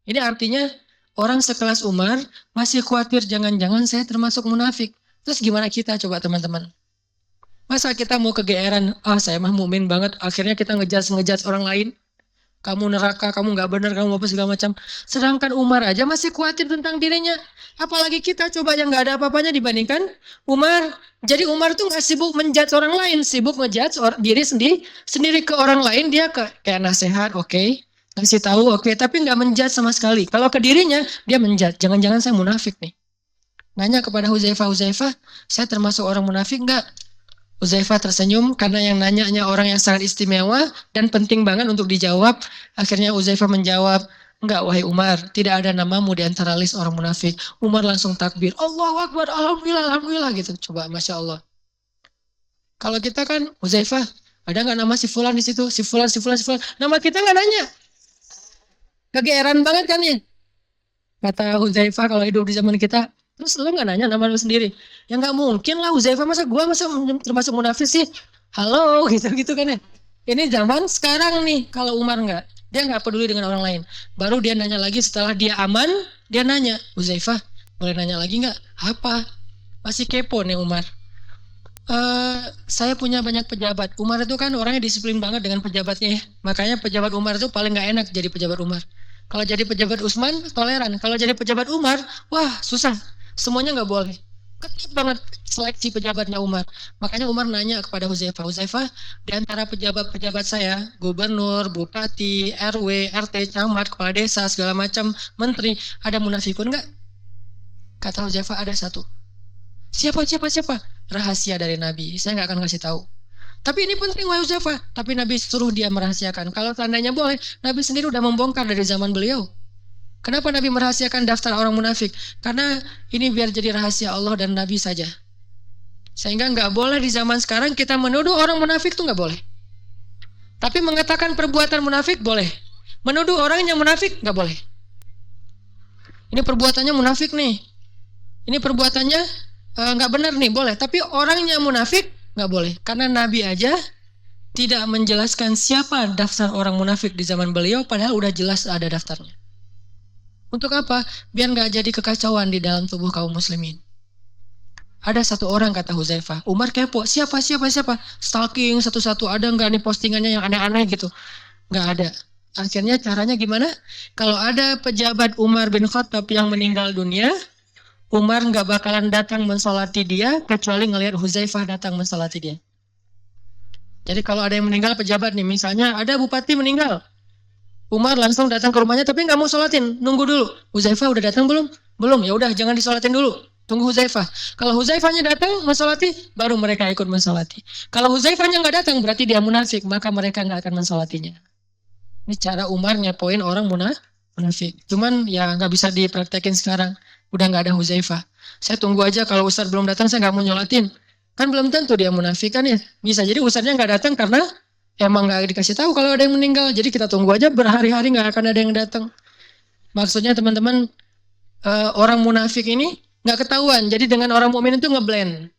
Ini artinya orang sekelas Umar masih khawatir jangan-jangan saya termasuk munafik. Terus gimana kita coba teman-teman? Masa kita mau kegeeran, saya mah mukmin banget, akhirnya kita ngejudge orang lain. Kamu neraka, kamu nggak benar, kamu apa segala macam. Sedangkan Umar aja masih khawatir tentang dirinya. Apalagi kita coba yang nggak ada apa-apanya dibandingkan Umar. Jadi Umar tuh nggak sibuk menjudge orang lain, sibuk ngejudge diri sendiri ke orang lain. Dia kayak nasihat, oke. Kasih tahu oke, tapi nggak menjudge sama sekali. Kalau ke dirinya dia menjudge. Jangan-jangan saya munafik nih. Nanya kepada Huzaifah, saya termasuk orang munafik nggak? Huzaifah tersenyum karena yang nanyanya orang yang sangat istimewa dan penting banget untuk dijawab. Akhirnya Huzaifah menjawab, enggak wahai Umar, tidak ada namamu di antara list orang munafik. Umar langsung takbir, Allahu Akbar, alhamdulillah gitu. Coba, masya Allah. Kalau kita kan Huzaifah, ada nggak nama si fulan di situ? Si fulan. Nama kita nggak nanya. Kegeeran banget kan ya? Kata Huzaifah kalau hidup di zaman kita, terus lu nggak nanya nama lu sendiri? Ya nggak mungkin lah Huzaifah, masa termasuk munafik sih? Halo gitu kan ya? Ini zaman sekarang nih, kalau Umar nggak, dia nggak peduli dengan orang lain. Baru dia nanya lagi setelah dia aman, dia nanya, Huzaifah boleh nanya lagi nggak? Apa? Masih kepo nih Umar. Saya punya banyak pejabat. Umar itu kan orangnya disiplin banget dengan pejabatnya ya. Makanya pejabat Umar itu paling nggak enak jadi pejabat Umar. Kalau jadi pejabat Utsman toleran. Kalau jadi pejabat Umar, wah susah. Semuanya nggak boleh. Ketat banget seleksi pejabatnya Umar. Makanya Umar nanya kepada Huzaifah, Huzaifah, di antara pejabat-pejabat saya, gubernur, bupati, RW, RT, camat, kepala desa, segala macam, menteri, ada munafikun nggak? Kata Huzaifah, ada satu. Siapa? Rahasia dari Nabi. Saya nggak akan kasih tahu. Tapi ini penting wahai Huzaifah. Tapi Nabi suruh dia merahasiakan. Kalau tandanya boleh, Nabi sendiri udah membongkar dari zaman beliau. Kenapa Nabi merahasiakan daftar orang munafik? Karena ini biar jadi rahasia Allah dan Nabi saja. Sehingga nggak boleh di zaman sekarang kita menuduh orang munafik tuh nggak boleh. Tapi mengatakan perbuatan munafik boleh. Menuduh orang yang munafik nggak boleh. Ini perbuatannya munafik nih. Ini perbuatannya nggak benar nih, boleh. Tapi orangnya munafik nggak boleh. Karena Nabi aja tidak menjelaskan siapa daftar orang munafik di zaman beliau, padahal udah jelas ada daftarnya. Untuk apa? Biar nggak jadi kekacauan di dalam tubuh kaum muslimin. Ada satu orang kata Huzaifah, Umar kepo, siapa? Stalking satu-satu, ada nggak nih postingannya yang aneh-aneh gitu? Nggak ada. Akhirnya caranya gimana? Kalau ada pejabat Umar bin Khattab yang meninggal dunia, Umar nggak bakalan datang mensolati dia kecuali ngelihat Huzaifah datang mensolati dia. Jadi kalau ada yang meninggal pejabat nih, misalnya ada bupati meninggal, Umar langsung datang ke rumahnya tapi nggak mau sholatin, nunggu dulu. Huzaifah udah datang belum? Belum, ya udah jangan disolatin dulu. Tunggu Huzaifah. Kalau Huzaifahnya datang mensolati, baru mereka ikut mensolati. Kalau Huzaifahnya nggak datang, berarti dia munafik, maka mereka nggak akan mensolatinya. Ini cara Umar ngepoin orang munafik. Cuman ya nggak bisa dipraktekin sekarang. Udah nggak ada Huzaifah. Saya tunggu aja kalau Ustadz belum datang, saya nggak mau nyolatin. Kan belum tentu dia munafik kan ya. Bisa jadi Ustadznya nggak datang karena emang nggak dikasih tahu kalau ada yang meninggal. Jadi kita tunggu aja berhari-hari nggak akan ada yang datang. Maksudnya teman-teman, orang munafik ini nggak ketahuan. Jadi dengan orang mukmin itu ngeblend.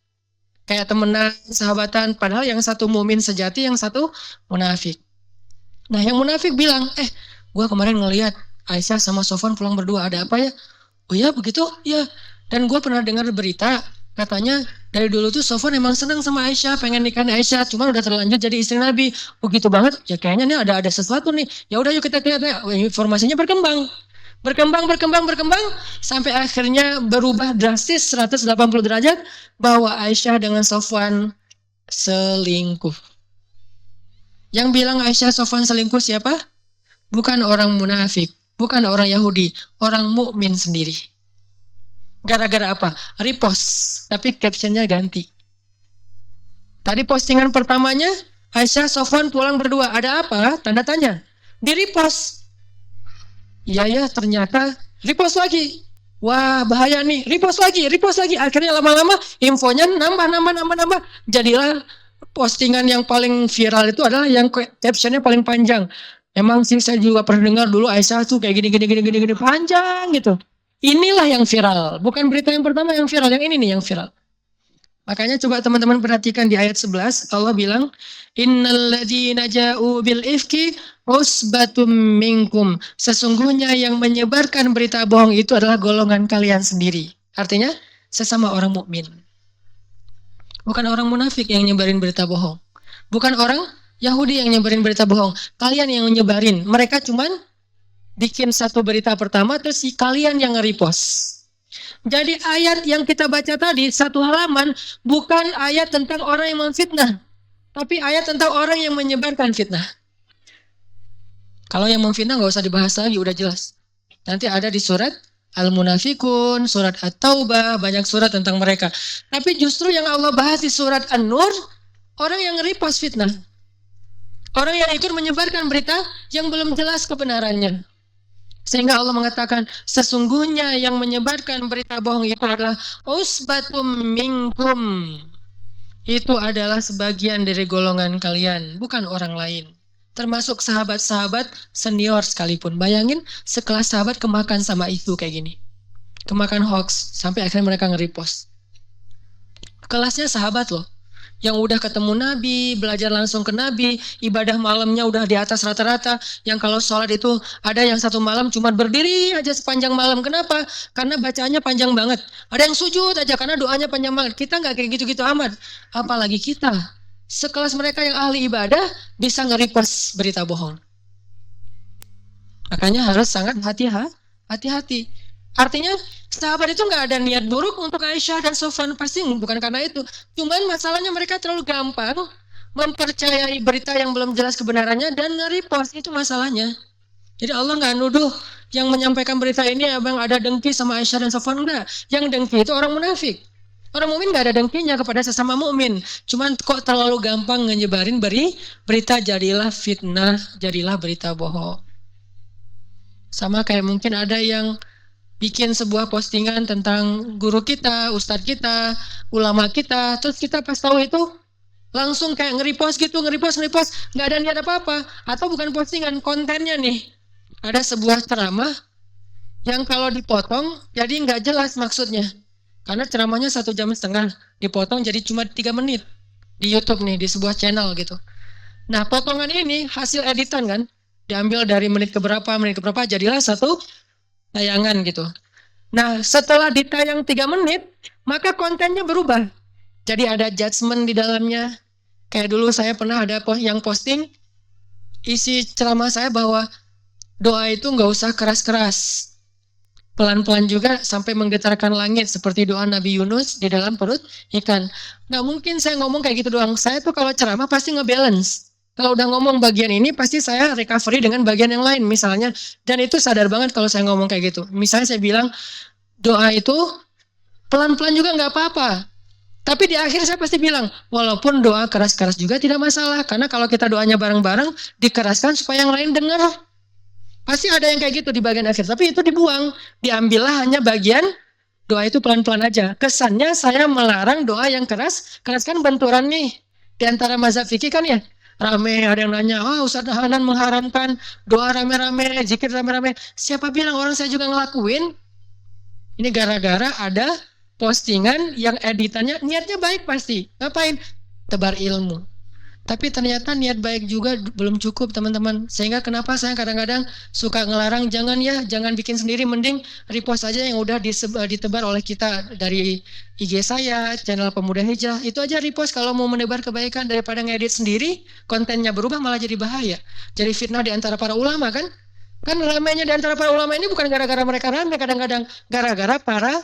Kayak temenan, sahabatan. Padahal yang satu mukmin sejati, yang satu munafik. Nah yang munafik bilang, gua kemarin ngelihat Aisyah sama Sofwan pulang berdua. Ada apa ya? Oh ya begitu? Ya. Dan gua pernah dengar berita. Katanya dari dulu tuh Sofwan emang senang sama Aisyah, pengen nikahin Aisyah, cuman udah terlanjur jadi istri Nabi. Oh gitu banget, ya kayaknya nih ada sesuatu nih. Ya udah yuk kita lihat ya. Informasinya berkembang, sampai akhirnya berubah drastis 180 derajat bahwa Aisyah dengan Sofwan selingkuh. Yang bilang Aisyah Sofwan selingkuh siapa? Bukan orang munafik, bukan orang Yahudi, orang mukmin sendiri. Gara-gara apa? Repost, tapi captionnya ganti. Tadi postingan pertamanya, Aisyah Sofwan pulang berdua. Ada apa? Tanda tanya. Di repost. Iya ternyata repost lagi. Wah bahaya nih. Repost lagi. Akhirnya lama-lama infonya nambah. Jadilah postingan yang paling viral itu adalah yang captionnya paling panjang. Emang sih saya juga pernah dengar dulu Aisyah tuh kayak gini panjang gitu. Inilah yang viral, bukan berita yang pertama yang viral, yang ini nih yang viral. Makanya coba teman-teman perhatikan di ayat 11, Allah bilang, Innalladzina ja'u bil ifki usbatum minkum. Sesungguhnya yang menyebarkan berita bohong itu adalah golongan kalian sendiri. Artinya, sesama orang mukmin. Bukan orang munafik yang nyebarin berita bohong. Bukan orang Yahudi yang nyebarin berita bohong. Kalian yang nyebarin. Mereka cuman bikin satu berita pertama terus si kalian yang nge-repost. Jadi ayat yang kita baca tadi satu halaman bukan ayat tentang orang yang memfitnah, tapi ayat tentang orang yang menyebarkan fitnah. Kalau yang memfitnah nggak usah dibahas lagi, udah jelas. Nanti ada di surat Al-Munafikun, surat At-Taubah, banyak surat tentang mereka. Tapi justru yang Allah bahas di surat An-Nur, orang yang nge-repost fitnah. Orang yang ikut menyebarkan berita yang belum jelas kebenarannya. Sehingga Allah mengatakan, sesungguhnya yang menyebarkan berita bohong itu adalah usbatum minkum. Itu adalah sebagian dari golongan kalian, bukan orang lain. Termasuk sahabat-sahabat senior sekalipun. Bayangin sekelas sahabat kemakan sama itu kayak gini. Kemakan hoax, sampai akhirnya mereka nge-repost. Kelasnya sahabat loh. Yang udah ketemu Nabi, belajar langsung ke Nabi, ibadah malamnya udah di atas rata-rata. Yang kalau sholat itu ada yang satu malam cuma berdiri aja sepanjang malam. Kenapa? Karena bacaannya panjang banget. Ada yang sujud aja karena doanya panjang banget. Kita nggak kayak gitu-gitu amat. Apalagi kita, sekelas mereka yang ahli ibadah bisa nge-repost berita bohong. Makanya harus sangat hati-hati. Artinya sahabat itu nggak ada niat buruk untuk Aisyah dan Sofwan, pasti bukan karena itu. Cuman masalahnya mereka terlalu gampang mempercayai berita yang belum jelas kebenarannya dan nge-repost, itu masalahnya. Jadi Allah nggak nuduh yang menyampaikan berita ini abang ada dengki sama Aisyah dan Sofwan, enggak. Yang dengki itu orang munafik. Orang mukmin nggak ada dengkinya kepada sesama mukmin. Cuman kok terlalu gampang nyebarin berita, jadilah fitnah, jadilah berita bohong. Sama kayak mungkin ada yang bikin sebuah postingan tentang guru kita, ustadz kita, ulama kita, terus kita pas tahu itu langsung kayak nge-repost gitu, nge-repost, nggak ada niat apa-apa, atau bukan postingan, kontennya nih. Ada sebuah ceramah yang kalau dipotong jadi nggak jelas maksudnya. Karena ceramahnya 1,5 jam, dipotong jadi cuma 3 menit di YouTube nih, di sebuah channel gitu. Nah, potongan ini hasil editan kan, diambil dari menit keberapa, jadilah satu tayangan gitu. Nah, setelah ditayang 3 menit, maka kontennya berubah. Jadi ada judgement di dalamnya. Kayak dulu saya pernah ada yang posting, isi ceramah saya bahwa doa itu nggak usah keras-keras. Pelan-pelan juga sampai menggetarkan langit seperti doa Nabi Yunus di dalam perut ikan. Nggak mungkin saya ngomong kayak gitu doang. Saya tuh kalau ceramah pasti ngebalance. Kalau udah ngomong bagian ini pasti saya recovery dengan bagian yang lain misalnya. Dan itu sadar banget kalau saya ngomong kayak gitu. Misalnya saya bilang doa itu pelan-pelan juga nggak apa-apa. Tapi di akhir saya pasti bilang, walaupun doa keras-keras juga tidak masalah. Karena kalau kita doanya bareng-bareng, dikeraskan supaya yang lain dengar. Pasti ada yang kayak gitu di bagian akhir, tapi itu dibuang. Diambillah hanya bagian doa itu pelan-pelan aja. Kesannya saya melarang doa yang keras. Keras kan benturan nih. Di antara mazhab fikih kan ya. Rame, ada yang nanya, Ustadz Hanan mengharamkan doa rame-rame, zikir rame-rame. Siapa bilang, orang saya juga ngelakuin. Ini gara-gara ada postingan yang editannya niatnya baik pasti. Ngapain? Tebar ilmu. Tapi ternyata niat baik juga belum cukup teman-teman. Sehingga kenapa saya kadang-kadang suka ngelarang, jangan bikin sendiri, mending repost aja yang udah ditebar oleh kita dari IG saya, channel Pemuda Hijrah. Itu aja repost kalau mau menebar kebaikan, daripada ngedit sendiri, kontennya berubah malah jadi bahaya. Jadi fitnah di antara para ulama kan. Kan ramainya di antara para ulama ini bukan gara-gara mereka ramai, kadang-kadang gara-gara para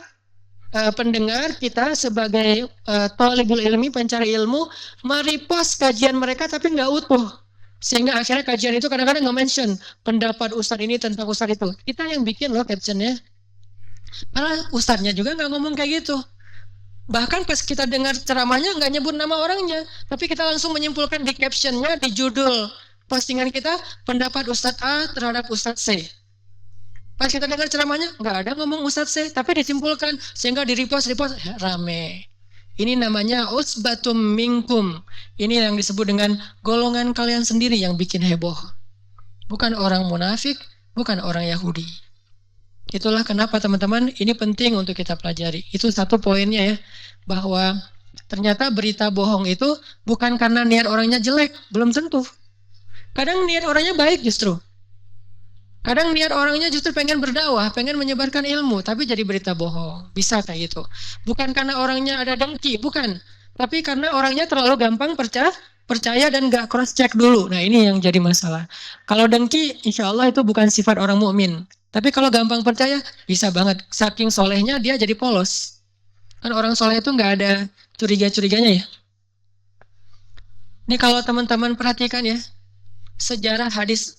pendengar kita sebagai thalibul ilmi, pencari ilmu, merepost kajian mereka tapi nggak utuh. Sehingga akhirnya kajian itu kadang-kadang nge-mention pendapat ustadz ini tentang ustadz itu. Kita yang bikin loh captionnya. Malah ustadznya juga nggak ngomong kayak gitu. Bahkan pas kita dengar ceramahnya nggak nyebut nama orangnya. Tapi kita langsung menyimpulkan di captionnya, di judul postingan kita, pendapat ustadz A terhadap ustadz C. Pas kita dengar ceramahnya, nggak ada ngomong Ustadz C, tapi disimpulkan, sehingga di-repost, rame. Ini namanya usbatum minkum. Ini yang disebut dengan golongan kalian sendiri yang bikin heboh. Bukan orang munafik, bukan orang Yahudi. Itulah kenapa teman-teman, ini penting untuk kita pelajari. Itu satu poinnya ya, bahwa ternyata berita bohong itu bukan karena niat orangnya jelek, belum tentu. Kadang niat orangnya baik justru. Kadang niat orangnya justru pengen berdakwah, pengen menyebarkan ilmu, tapi jadi berita bohong. Bisa kayak gitu. Bukan karena orangnya ada dengki, bukan. Tapi karena orangnya terlalu gampang percaya dan gak cross check dulu. Nah ini yang jadi masalah. Kalau dengki, insya Allah itu bukan sifat orang mukmin. Tapi kalau gampang percaya, bisa banget. Saking solehnya dia jadi polos. Kan orang soleh itu gak ada curiga-curiganya ya. Ini kalau teman-teman perhatikan ya, sejarah hadis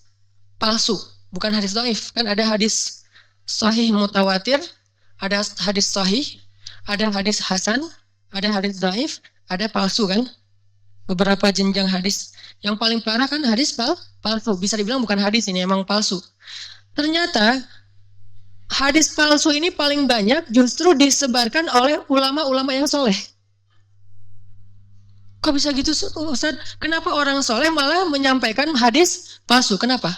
palsu. Bukan hadis dhaif, kan ada hadis sahih mutawatir, ada hadis sahih, ada hadis hasan, ada hadis dhaif, ada palsu kan? Beberapa jenjang hadis. Yang paling parah kan hadis palsu. Bisa dibilang bukan hadis ini, emang palsu. Ternyata hadis palsu ini paling banyak justru disebarkan oleh ulama-ulama yang soleh. Kok bisa gitu Ustaz? Kenapa orang soleh malah menyampaikan hadis palsu? Kenapa?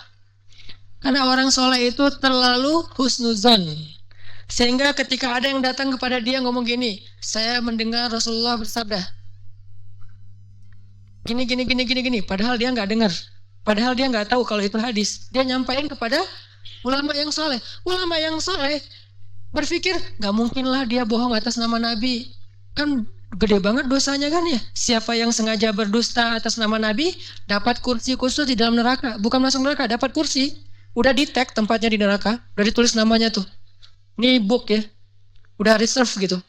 Karena orang soleh itu terlalu husnuzon. Sehingga ketika ada yang datang kepada dia ngomong gini, saya mendengar Rasulullah bersabda, gini. Padahal dia nggak dengar. Padahal dia nggak tahu kalau itu hadis. Dia nyampaikan kepada ulama yang soleh. Ulama yang soleh berpikir, nggak mungkinlah dia bohong atas nama Nabi. Kan gede banget dosanya kan ya. Siapa yang sengaja berdusta atas nama Nabi, dapat kursi khusus di dalam neraka. Bukan masuk neraka, dapat kursi. Udah di tag tempatnya di neraka, udah ditulis namanya tuh. Ini book ya, udah reserve gitu.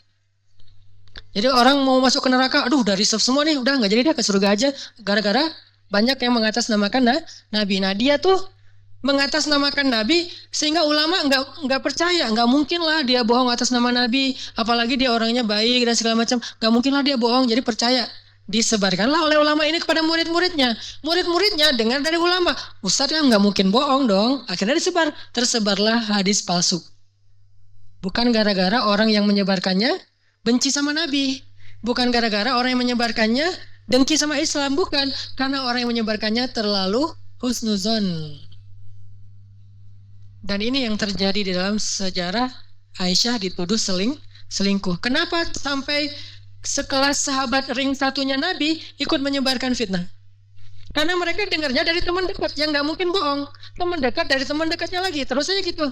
Jadi orang mau masuk ke neraka, aduh udah reserve semua nih, udah nggak jadi dia ke surga aja. Gara-gara banyak yang mengatasnamakan Nabi. Nah dia tuh mengatasnamakan Nabi sehingga ulama nggak percaya, nggak mungkin lah dia bohong atas nama Nabi, apalagi dia orangnya baik dan segala macam, nggak mungkin lah dia bohong, jadi percaya. Disebarkanlah oleh ulama ini kepada murid-muridnya. Murid-muridnya dengar dari ulama, Ustadz yang nggak mungkin bohong dong. Akhirnya tersebarlah hadis palsu. Bukan gara-gara orang yang menyebarkannya benci sama Nabi. Bukan gara-gara orang yang menyebarkannya dengki sama Islam. Bukan. Karena orang yang menyebarkannya terlalu husnuzon. Dan ini yang terjadi di dalam sejarah Aisyah dituduh selingkuh. Kenapa sampai sekelas sahabat ring satunya Nabi ikut menyebarkan fitnah? Karena mereka dengarnya dari teman dekat yang nggak mungkin bohong. Teman dekat dari teman dekatnya lagi. Terus aja gitu.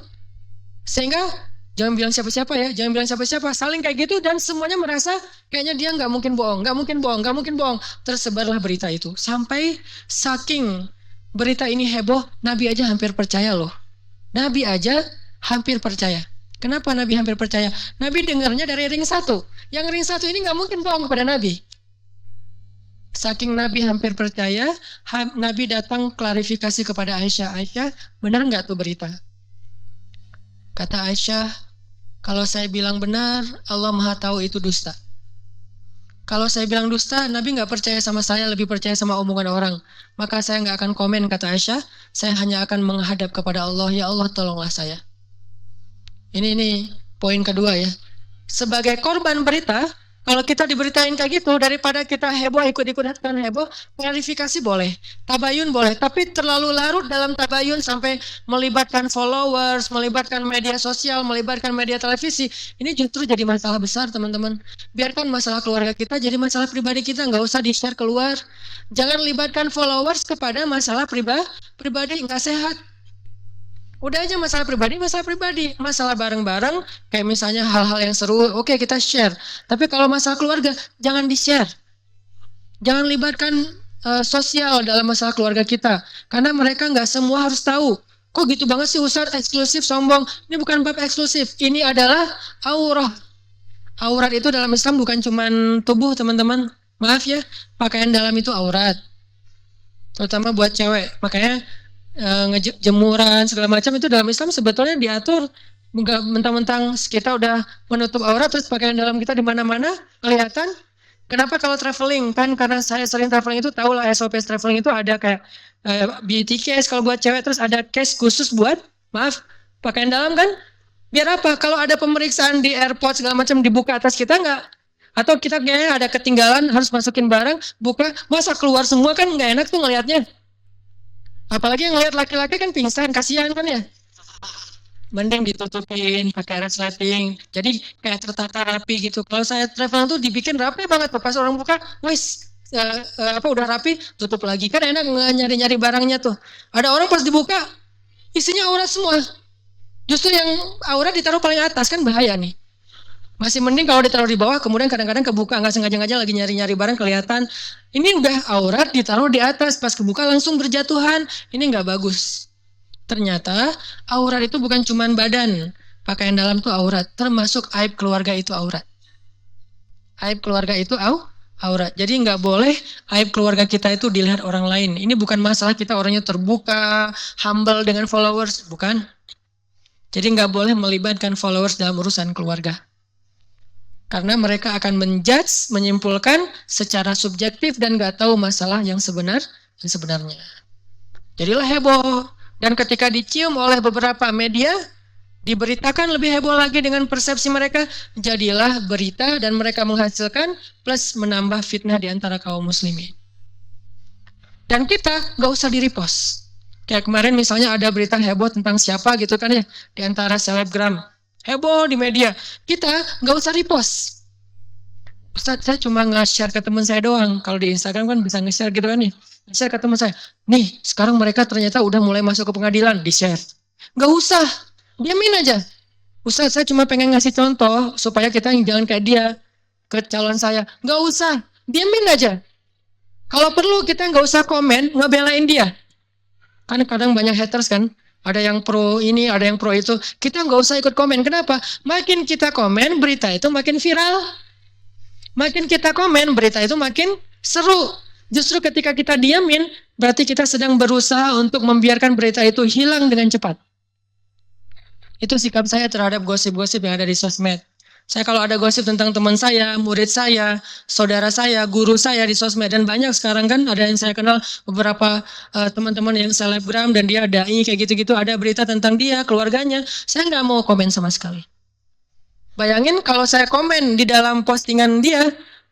Sehingga jangan bilang siapa-siapa ya, jangan bilang siapa-siapa, saling kayak gitu dan semuanya merasa kayaknya dia nggak mungkin bohong, nggak mungkin bohong, nggak mungkin bohong. Tersebarlah berita itu sampai saking berita ini heboh, Nabi aja hampir percaya loh. Nabi aja hampir percaya. Kenapa Nabi hampir percaya? Nabi dengarnya dari ring satu. Yang ring satu ini nggak mungkin bohong kepada Nabi. Saking Nabi hampir percaya, Nabi datang klarifikasi kepada Aisyah. Aisyah, benar nggak tuh berita? Kata Aisyah, kalau saya bilang benar, Allah Maha tahu itu dusta. Kalau saya bilang dusta, Nabi nggak percaya sama saya, lebih percaya sama omongan orang. Maka saya nggak akan komen, kata Aisyah. Saya hanya akan menghadap kepada Allah. Ya Allah, tolonglah saya. Ini poin kedua ya. Sebagai korban berita, kalau kita diberitain kayak gitu, daripada kita heboh, ikut-ikutan heboh, klarifikasi boleh, tabayun boleh, tapi terlalu larut dalam tabayun sampai melibatkan followers, melibatkan media sosial, melibatkan media televisi, ini justru jadi masalah besar teman-teman. Biarkan masalah keluarga kita jadi masalah pribadi kita, nggak usah di-share keluar. Jangan libatkan followers kepada masalah pribadi, nggak sehat. Udah aja masalah pribadi, masalah bareng-bareng, kayak misalnya hal-hal yang seru, oke kita share. Tapi kalau masalah keluarga, jangan di-share. Jangan libatkan sosial dalam masalah keluarga kita, karena mereka nggak semua harus tahu. Kok gitu banget sih Ustadz, eksklusif, sombong? Ini bukan bab eksklusif, ini adalah aurat. Aurat itu dalam Islam bukan cuma tubuh teman-teman. Maaf ya, pakaian dalam itu aurat. Terutama buat cewek, makanya jemuran segala macam itu dalam Islam sebetulnya diatur. Enggak mentang-mentang kita udah menutup aurat terus pakaian dalam kita di mana-mana kelihatan. Kenapa kalau traveling kan, karena saya sering traveling itu tahu lah SOP traveling itu ada kayak beauty case kalau buat cewek, terus ada case khusus buat pakaian dalam kan, biar apa, kalau ada pemeriksaan di airport segala macam dibuka atas kita nggak, atau kita kayaknya ada ketinggalan harus masukin barang buka, masa keluar semua kan nggak enak tuh ngelihatnya. Apalagi yang lihat laki-laki kan pingsan, kasihan kan ya. Mending ditutupin pakai resleting. Jadi kayak tertata rapi gitu. Kalau saya travel tuh dibikin rapi banget. Pas orang buka, wis udah rapi, tutup lagi. Kan enak nyari-nyari barangnya tuh. Ada orang pas dibuka, isinya aurat semua. Justru yang aurat ditaruh paling atas kan bahaya nih. Masih mending kalau ditaruh di bawah, kemudian kadang-kadang kebuka, nggak sengaja lagi nyari-nyari barang kelihatan. Ini udah aurat ditaruh di atas, pas kebuka langsung berjatuhan. Ini nggak bagus. Ternyata aurat itu bukan cuma badan, pakaian dalam itu aurat, termasuk aib keluarga itu aurat. Aib keluarga itu aurat. Jadi nggak boleh aib keluarga kita itu dilihat orang lain. Ini bukan masalah kita orangnya terbuka, humble dengan followers, bukan. Jadi nggak boleh melibatkan followers dalam urusan keluarga. Karena mereka akan menjudge, menyimpulkan secara subjektif dan nggak tahu masalah yang sebenarnya. Jadilah heboh. Dan ketika dicium oleh beberapa media, diberitakan lebih heboh lagi dengan persepsi mereka, jadilah berita dan mereka menghasilkan plus menambah fitnah di antara kaum muslimin. Dan kita nggak usah di-repost. Kayak kemarin misalnya ada berita heboh tentang siapa gitu kan ya, di antara selebgram. Heboh di media, kita nggak usah repost. Ustaz, saya cuma nge-share ke teman saya doang. Kalau di Instagram kan bisa nge-share gitu kan nih. Share ke teman saya. Nih, sekarang mereka ternyata udah mulai masuk ke pengadilan, di-share. Nggak usah, diamin aja. Ustaz, saya cuma pengen ngasih contoh supaya kita jangan kayak dia ke calon saya. Nggak usah, diamin aja. Kalau perlu kita nggak usah komen, ngebelain dia. Kan kadang banyak haters kan. Ada yang pro ini, ada yang pro itu. Kita nggak usah ikut komen. Kenapa? Makin kita komen, berita itu makin viral. Makin kita komen, berita itu makin seru. Justru ketika kita diamin, berarti kita sedang berusaha untuk membiarkan berita itu hilang dengan cepat. Itu sikap saya terhadap gosip-gosip yang ada di sosmed. Saya kalau ada gosip tentang teman saya, murid saya, saudara saya, guru saya di sosmed, dan banyak sekarang kan ada yang saya kenal beberapa teman-teman yang selebgram dan dia dai kayak gitu-gitu, ada berita tentang dia, keluarganya, saya nggak mau komen sama sekali. Bayangin kalau saya komen di dalam postingan dia,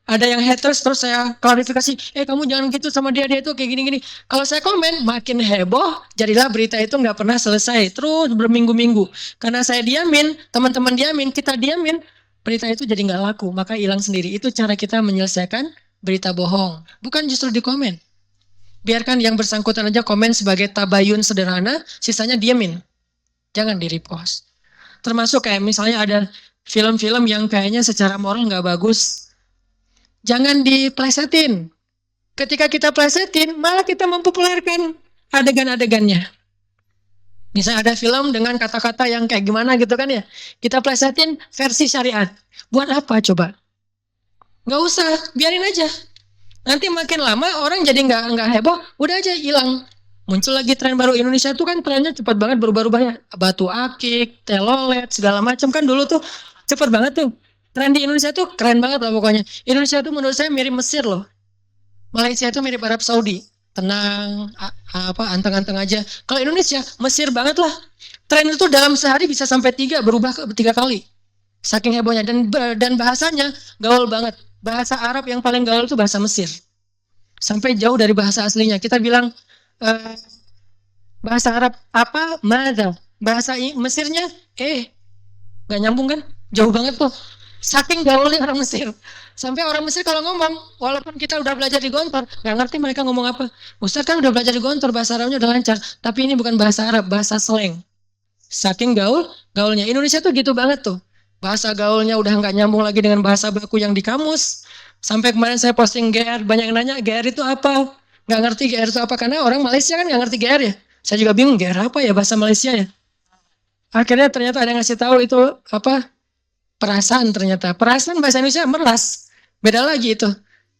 ada yang haters terus saya klarifikasi, kamu jangan gitu sama dia itu kayak gini-gini. Kalau saya komen makin heboh, jadilah berita itu nggak pernah selesai, terus berminggu-minggu. Karena saya diamin, teman-teman diamin, kita diamin, berita itu jadi nggak laku, maka hilang sendiri. Itu cara kita menyelesaikan berita bohong, bukan justru di komen. Biarkan yang bersangkutan aja komen sebagai tabayun sederhana, sisanya diamin, jangan di repost. Termasuk kayak misalnya ada film-film yang kayaknya secara moral nggak bagus, jangan diplesetin. Ketika kita plesetin, malah kita mempopulerkan adegan-adegannya. Misalnya ada film dengan kata-kata yang kayak gimana gitu kan ya, kita plesetin versi syariat. Buat apa coba? Nggak usah, biarin aja. Nanti makin lama orang jadi nggak heboh, udah aja hilang. Muncul lagi tren baru. Indonesia itu kan trennya cepat banget berubah-ubah ya. Batu akik, telolet, segala macam kan dulu tuh cepat banget tuh. Tren di Indonesia tuh keren banget lah pokoknya. Indonesia tuh menurut saya mirip Mesir loh. Malaysia itu mirip Arab Saudi. Tenang, anteng-anteng aja. Kalau Indonesia, Mesir banget lah. Tren itu dalam sehari bisa sampai berubah 3 kali. Saking hebohnya. Dan bahasanya gaul banget. Bahasa Arab yang paling gaul itu bahasa Mesir. Sampai jauh dari bahasa aslinya. Kita bilang bahasa Arab apa? Mada. Bahasa Mesirnya gak nyambung kan? Jauh banget tuh. Saking gaulnya orang Mesir. Sampai orang Mesir kalau ngomong, walaupun kita udah belajar di Gontor, gak ngerti mereka ngomong apa. Ustaz kan udah belajar di Gontor, bahasa Arabnya udah lancar. Tapi ini bukan bahasa Arab, bahasa slang. Saking gaulnya. Indonesia tuh gitu banget tuh. Bahasa gaulnya udah gak nyambung lagi dengan bahasa baku yang di kamus. Sampai kemarin saya posting GR, banyak yang nanya, GR itu apa? Gak ngerti GR itu apa, karena orang Malaysia kan gak ngerti GR ya. Saya juga bingung, GR apa ya bahasa Malaysia ya. Akhirnya ternyata ada yang ngasih tahu itu apa? Perasaan ternyata. Perasaan bahasa Indonesia meras. Beda lagi itu.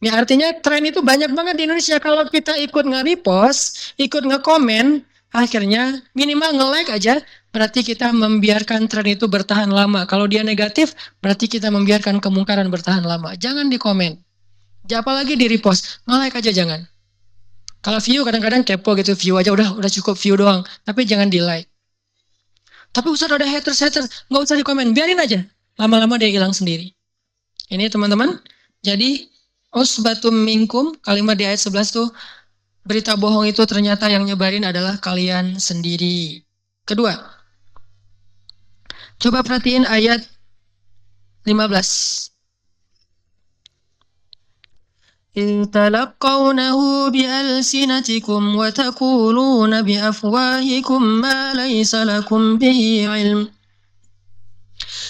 Ya artinya tren itu banyak banget di Indonesia. Kalau kita ikut nge-repost, ikut nge-komen, akhirnya minimal nge-like aja, berarti kita membiarkan tren itu bertahan lama. Kalau dia negatif, berarti kita membiarkan kemungkaran bertahan lama. Jangan di komen. Apalagi di repost, nge-like aja jangan. Kalau view kadang-kadang kepo gitu, view aja udah cukup view doang. Tapi jangan di like. Tapi usah ada haters, nggak usah di komen, biarin aja. Lama-lama dia hilang sendiri. Ini teman-teman. Jadi usbatum minkum, kalimat di ayat 11 tuh, berita bohong itu ternyata yang nyebarin adalah kalian sendiri. Kedua, coba perhatiin ayat 15. Talaqawnahu bi'alsinatikum wa taquluna bi'afwahikum ma laysa lakum bihi ilm.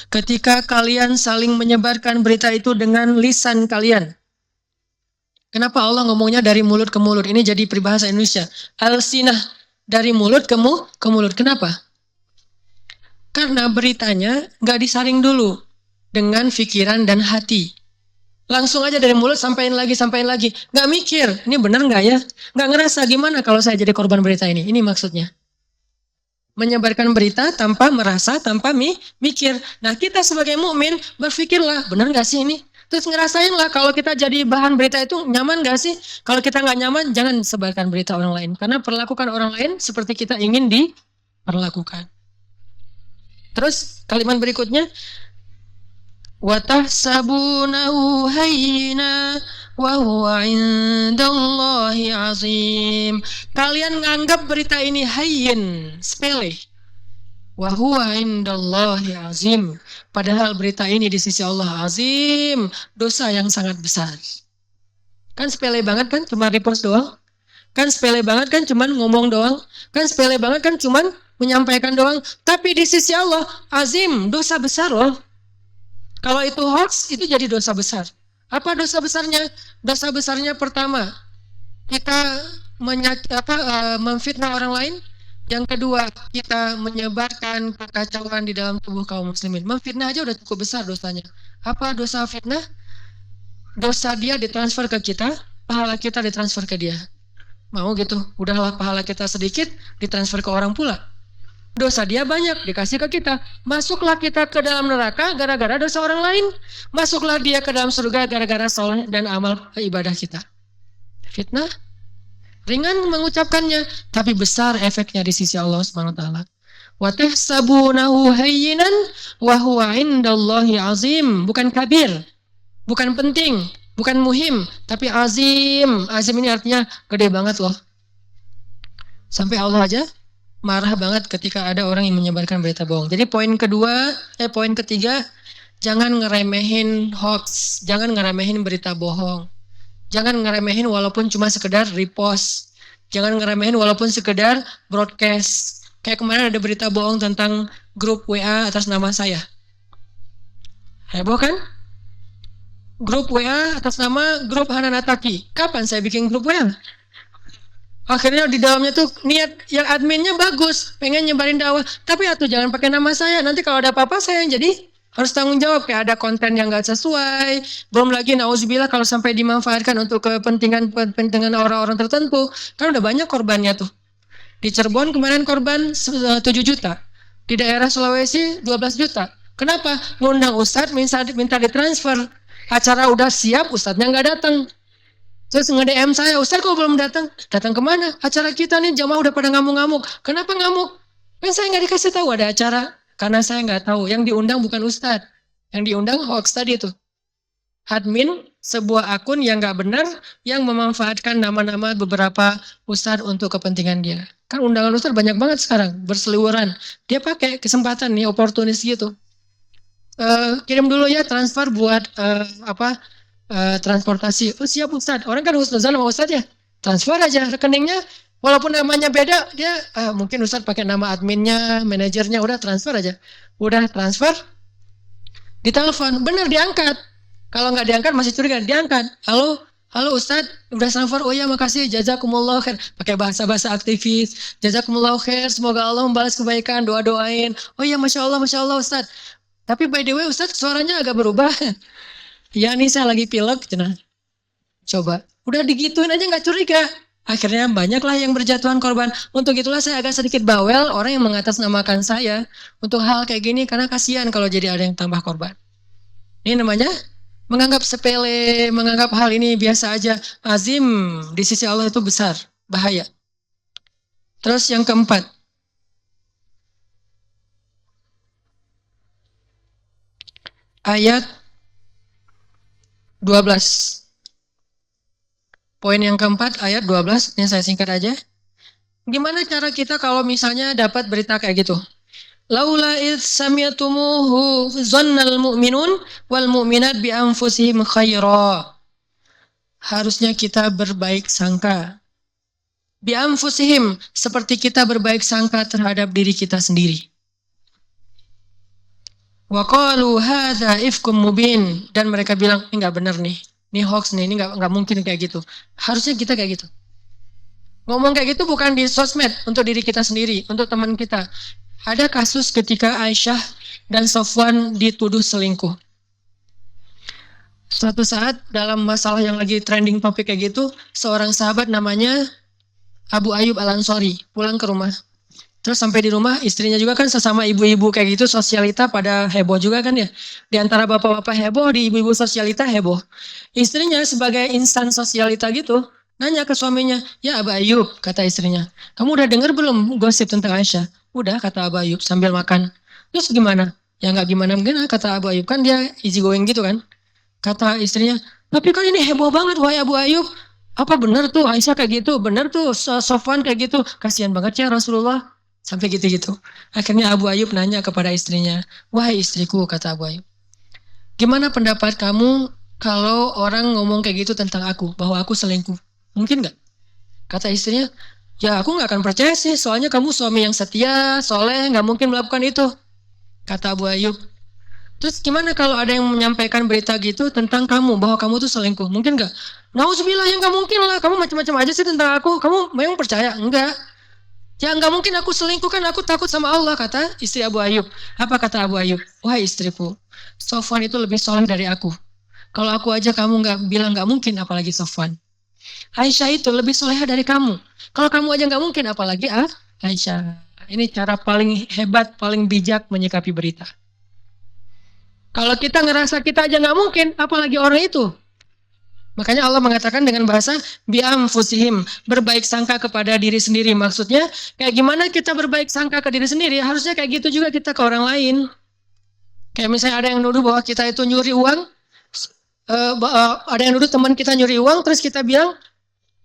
Ketika kalian saling menyebarkan berita itu dengan lisan kalian. Kenapa Allah ngomongnya dari mulut ke mulut? Ini jadi peribahasa Indonesia. Alsinah, dari mulut ke mulut. Kenapa? Karena beritanya nggak disaring dulu dengan pikiran dan hati. Langsung aja dari mulut sampaikan lagi. Nggak mikir, ini benar nggak ya? Nggak ngerasa gimana kalau saya jadi korban berita ini. Ini maksudnya. Menyebarkan berita tanpa merasa, tanpa mikir. Nah kita sebagai mukmin berpikirlah, benar nggak sih ini? Terus ngerasainlah kalau kita jadi bahan berita itu nyaman nggak sih? Kalau kita nggak nyaman, jangan sebarkan berita orang lain. Karena perlakukan orang lain seperti kita ingin diperlakukan. Terus kalimat berikutnya, watahsabunahu hayyina wa huwa indallahi azim. Kalian nganggap berita ini hayyin, sepele. Wa huwa indallahi azim. Padahal berita ini di sisi Allah azim, dosa yang sangat besar. Kan sepele banget kan, cuma repost doang. Kan sepele banget kan, cuma ngomong doang. Kan sepele banget kan, cuma menyampaikan doang. Tapi di sisi Allah azim, dosa besar loh. Kalau itu hoax, itu jadi dosa besar. Apa dosa besarnya? Dosa besarnya pertama, kita memfitnah orang lain. Yang kedua, kita menyebarkan kekacauan di dalam tubuh kaum muslimin. Memfitnah aja udah cukup besar dosanya. Apa dosa fitnah? Dosa dia ditransfer ke kita, pahala kita ditransfer ke dia. Mau gitu? Udahlah pahala kita sedikit, ditransfer ke orang pula. Dosa dia banyak, dikasih ke kita. Masuklah kita ke dalam neraka gara-gara dosa orang lain. Masuklah dia ke dalam surga gara-gara soleh dan amal ibadah kita. Fitnah ringan mengucapkannya, tapi besar efeknya di sisi Allah Subhanahu wa taala. Wa tahsabunahu hayyinan wa huwa 'indallahi 'azim, bukan kabir, bukan penting, bukan muhim, tapi azim. Azim ini artinya gede banget loh. Sampai Allah aja marah banget ketika ada orang yang menyebarkan berita bohong. Jadi poin ketiga, jangan ngeremehin hoax, jangan ngeremehin berita bohong. Jangan ngeremehin walaupun cuma sekedar repost. Jangan ngeremehin walaupun sekedar broadcast. Kayak kemarin ada berita bohong tentang grup WA atas nama saya. Heboh kan? Grup WA atas nama grup Hananataki. Kapan saya bikin grup WA? Akhirnya di dalamnya tuh niat yang adminnya bagus, pengen nyebarin dakwah, tapi atuh jangan pakai nama saya. Nanti kalau ada apa-apa saya yang jadi harus tanggung jawab, kayak ada konten yang nggak sesuai. Belum lagi nauzubillah kalau sampai dimanfaatkan untuk kepentingan orang-orang tertentu, kan udah banyak korbannya tuh. Di Cirebon kemarin korban 7 juta, di daerah Sulawesi 12 juta. Kenapa? Ngundang ustadz minta ditransfer, acara udah siap, ustadznya nggak datang. Terus nge-DM saya, Ustaz kok belum datang? Datang kemana? Acara kita nih jamaah udah pada ngamuk-ngamuk. Kenapa ngamuk? Kan saya nggak dikasih tahu ada acara. Karena saya nggak tahu. Yang diundang bukan Ustaz. Yang diundang hoax tadi itu. Admin sebuah akun yang nggak benar, yang memanfaatkan nama-nama beberapa Ustaz untuk kepentingan dia. Kan undangan Ustaz banyak banget sekarang, berseliweran. Dia pakai kesempatan nih, oportunis gitu. Kirim dulu ya transfer buat transportasi. Oh siap Ustaz. Orang kan husnuzan sama Ustaz ya. Transfer aja rekeningnya. Walaupun namanya beda, dia mungkin Ustaz pakai nama adminnya, manajernya, udah transfer aja. Udah transfer, ditelepon, bener diangkat. Kalau nggak diangkat masih curiga, diangkat. Halo, halo Ustaz, udah transfer. Oh iya makasih, jazakumullah khair. Pakai bahasa-bahasa aktivis. Jazakumullah khair, semoga Allah membalas kebaikan, doa-doain. Oh iya Masya Allah Ustaz. Tapi by the way Ustaz suaranya agak berubah. Ya nih saya lagi pilek, cenah. Coba, udah digituin aja nggak curiga. Akhirnya banyaklah yang berjatuhan korban. Untuk itulah saya agak sedikit bawel orang yang mengatasnamakan saya untuk hal kayak gini karena kasihan kalau jadi ada yang tambah korban. Ini namanya menganggap sepele, menganggap hal ini biasa aja. Azim di sisi Allah itu besar, bahaya. Terus yang keempat, ayat 12. Poin yang keempat ayat 12, ini saya singkat aja. Gimana cara kita kalau misalnya dapat berita kayak gitu? Laula id sami'tumuhu zannal mu'minun wal mu'minat bi anfusihim khaira. Harusnya kita berbaik sangka. Bi anfusihim, seperti kita berbaik sangka terhadap diri kita sendiri. Wa qalu hadza ifkum mubin, dan mereka bilang ini enggak benar nih. Ini hoax nih, ini enggak mungkin kayak gitu. Harusnya kita kayak gitu. Ngomong kayak gitu bukan di sosmed untuk diri kita sendiri, untuk teman kita. Ada kasus ketika Aisyah dan Sofwan dituduh selingkuh. Suatu saat dalam masalah yang lagi trending topik kayak gitu, seorang sahabat namanya Abu Ayyub Al-Ansari pulang ke rumah. Terus sampai di rumah istrinya juga kan sesama ibu-ibu kayak gitu, sosialita pada heboh juga kan ya. Di antara bapak-bapak heboh, di ibu-ibu sosialita heboh. Istrinya sebagai insan sosialita gitu, nanya ke suaminya, ya Abu Ayyub, kata istrinya, kamu udah dengar belum gosip tentang Aisyah? Udah, kata Abu Ayyub sambil makan. Terus gimana? Ya nggak gimana-gimana, kata Abu Ayyub, kan dia easy going gitu kan. Kata istrinya, tapi kan ini heboh banget, wahai Abu Ayyub. Apa benar tuh Aisyah kayak gitu? Benar tuh Sofwan kayak gitu? Kasihan banget ya Rasulullah. Sampai gitu-gitu. Akhirnya Abu Ayyub nanya kepada istrinya, wahai istriku, kata Abu Ayyub, gimana pendapat kamu kalau orang ngomong kayak gitu tentang aku, bahwa aku selingkuh? Mungkin nggak? Kata istrinya, ya aku nggak akan percaya sih, soalnya kamu suami yang setia, soleh, nggak mungkin melakukan itu. Kata Abu Ayyub, terus gimana kalau ada yang menyampaikan berita gitu tentang kamu, bahwa kamu tuh selingkuh? Mungkin nggak? Nauzubillah, yang nggak mungkin lah, kamu macam-macam aja sih tentang aku, kamu memang percaya? Enggak. Ya nggak mungkin aku selingkuh, kan aku takut sama Allah, kata istri Abu Ayyub. Apa kata Abu Ayyub? Wahai istriku, Sofwan itu lebih soleh dari aku. Kalau aku aja kamu nggak bilang nggak mungkin, apalagi Sofwan. Aisyah itu lebih soleha dari kamu. Kalau kamu aja nggak mungkin, apalagi Aisyah. Ini cara paling hebat, paling bijak menyikapi berita. Kalau kita ngerasa kita aja nggak mungkin, apalagi orang itu. Makanya Allah mengatakan dengan bahasa bi'amfusihim, berbaik sangka kepada diri sendiri. Maksudnya kayak gimana kita berbaik sangka ke diri sendiri, harusnya kayak gitu juga kita ke orang lain. Kayak misalnya ada yang nuduh bahwa kita itu nyuri uang, ada yang nuduh teman kita nyuri uang, terus kita bilang,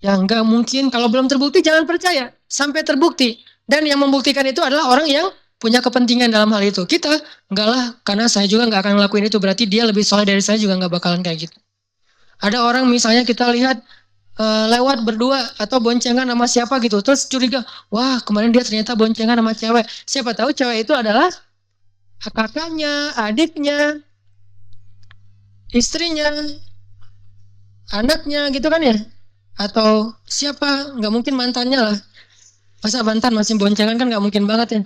ya nggak mungkin, kalau belum terbukti jangan percaya, sampai terbukti. Dan yang membuktikan itu adalah orang yang punya kepentingan dalam hal itu. Kita, enggak lah, karena saya juga nggak akan ngelakuin itu, berarti dia lebih soleh dari saya juga nggak bakalan kayak gitu. Ada orang misalnya kita lihat lewat berdua atau boncengan sama siapa gitu, terus curiga, wah kemarin dia ternyata boncengan sama cewek. Siapa tahu cewek itu adalah kakaknya, adiknya, istrinya, anaknya gitu kan ya. Atau siapa, nggak mungkin mantannya lah. Masa mantan masih boncengan kan nggak mungkin banget ya.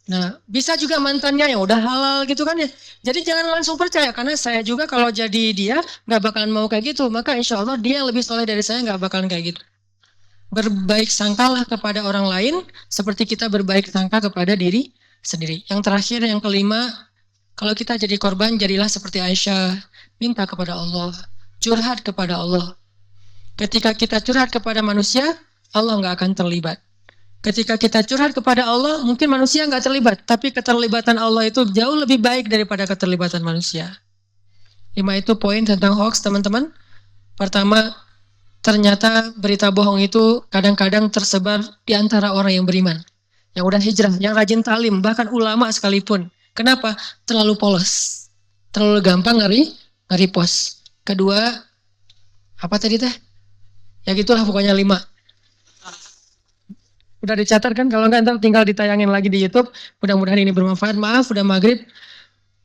Nah, bisa juga mantannya yang udah halal gitu kan ya. Jadi jangan langsung percaya, karena saya juga kalau jadi dia nggak bakalan mau kayak gitu. Maka insya Allah dia yang lebih soleh dari saya nggak bakalan kayak gitu. Berbaik sangkalah kepada orang lain seperti kita berbaik sangka kepada diri sendiri. Yang terakhir, yang kelima, kalau kita jadi korban, jadilah seperti Aisyah, minta kepada Allah, curhat kepada Allah. Ketika kita curhat kepada manusia, Allah nggak akan terlibat. Ketika kita curhat kepada Allah, mungkin manusia nggak terlibat, tapi keterlibatan Allah itu jauh lebih baik daripada keterlibatan manusia. 5 itu poin tentang hoax, teman-teman. Pertama, ternyata berita bohong itu kadang-kadang tersebar di antara orang yang beriman, yang udah hijrah, yang rajin talim, bahkan ulama sekalipun. Kenapa? Terlalu polos, terlalu gampang nge-repost. Kedua, apa tadi teh? Ya gitulah pokoknya 5. Udah dicatat kan? Kalau nggak ntar tinggal ditayangin lagi di YouTube. Mudah-mudahan ini bermanfaat. Maaf, udah maghrib.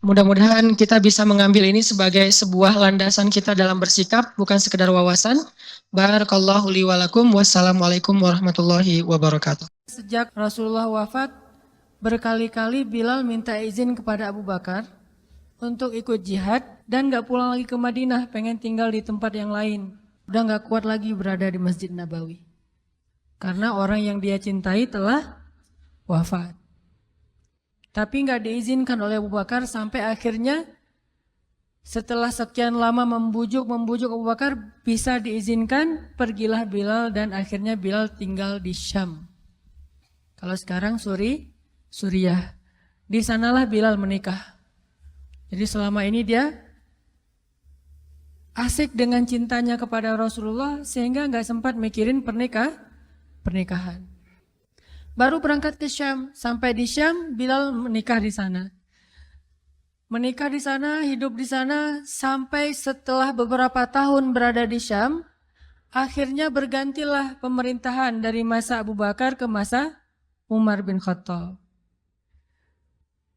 Mudah-mudahan kita bisa mengambil ini sebagai sebuah landasan kita dalam bersikap, bukan sekedar wawasan. Barakallahu li walakum. Wassalamualaikum warahmatullahi wabarakatuh. Sejak Rasulullah wafat, berkali-kali Bilal minta izin kepada Abu Bakar untuk ikut jihad dan nggak pulang lagi ke Madinah, pengen tinggal di tempat yang lain. Udah nggak kuat lagi berada di Masjid Nabawi. Karena orang yang dia cintai telah wafat. Tapi nggak diizinkan oleh Abu Bakar sampai akhirnya setelah sekian lama membujuk Abu Bakar bisa diizinkan, pergilah Bilal dan akhirnya Bilal tinggal di Syam. Kalau sekarang Suriah. Di sanalah Bilal menikah. Jadi selama ini dia asik dengan cintanya kepada Rasulullah sehingga nggak sempat mikirin pernikahan. Baru berangkat ke Syam, sampai di Syam Bilal menikah di sana. Menikah di sana, hidup di sana sampai setelah beberapa tahun berada di Syam, akhirnya bergantilah pemerintahan dari masa Abu Bakar ke masa Umar bin Khattab.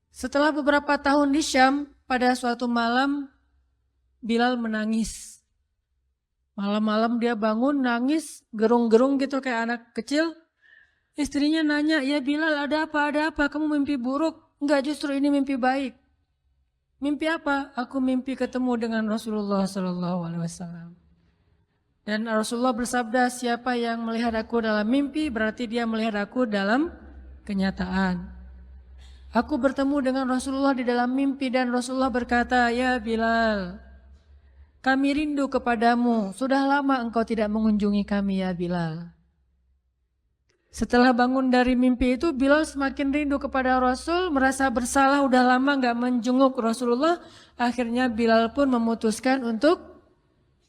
Setelah beberapa tahun di Syam, pada suatu malam Bilal menangis. Malam-malam dia bangun nangis, gerung-gerung gitu kayak anak kecil. Istrinya nanya, ya Bilal ada apa, kamu mimpi buruk? Enggak, justru ini mimpi baik. Mimpi apa? Aku mimpi ketemu dengan Rasulullah SAW. Dan Rasulullah bersabda, siapa yang melihat aku dalam mimpi berarti dia melihat aku dalam kenyataan. Aku bertemu dengan Rasulullah di dalam mimpi dan Rasulullah berkata, ya Bilal, kami rindu kepadamu, sudah lama engkau tidak mengunjungi kami ya Bilal. Setelah bangun dari mimpi itu, Bilal semakin rindu kepada Rasul, merasa bersalah udah lama gak menjenguk Rasulullah. Akhirnya Bilal pun memutuskan untuk,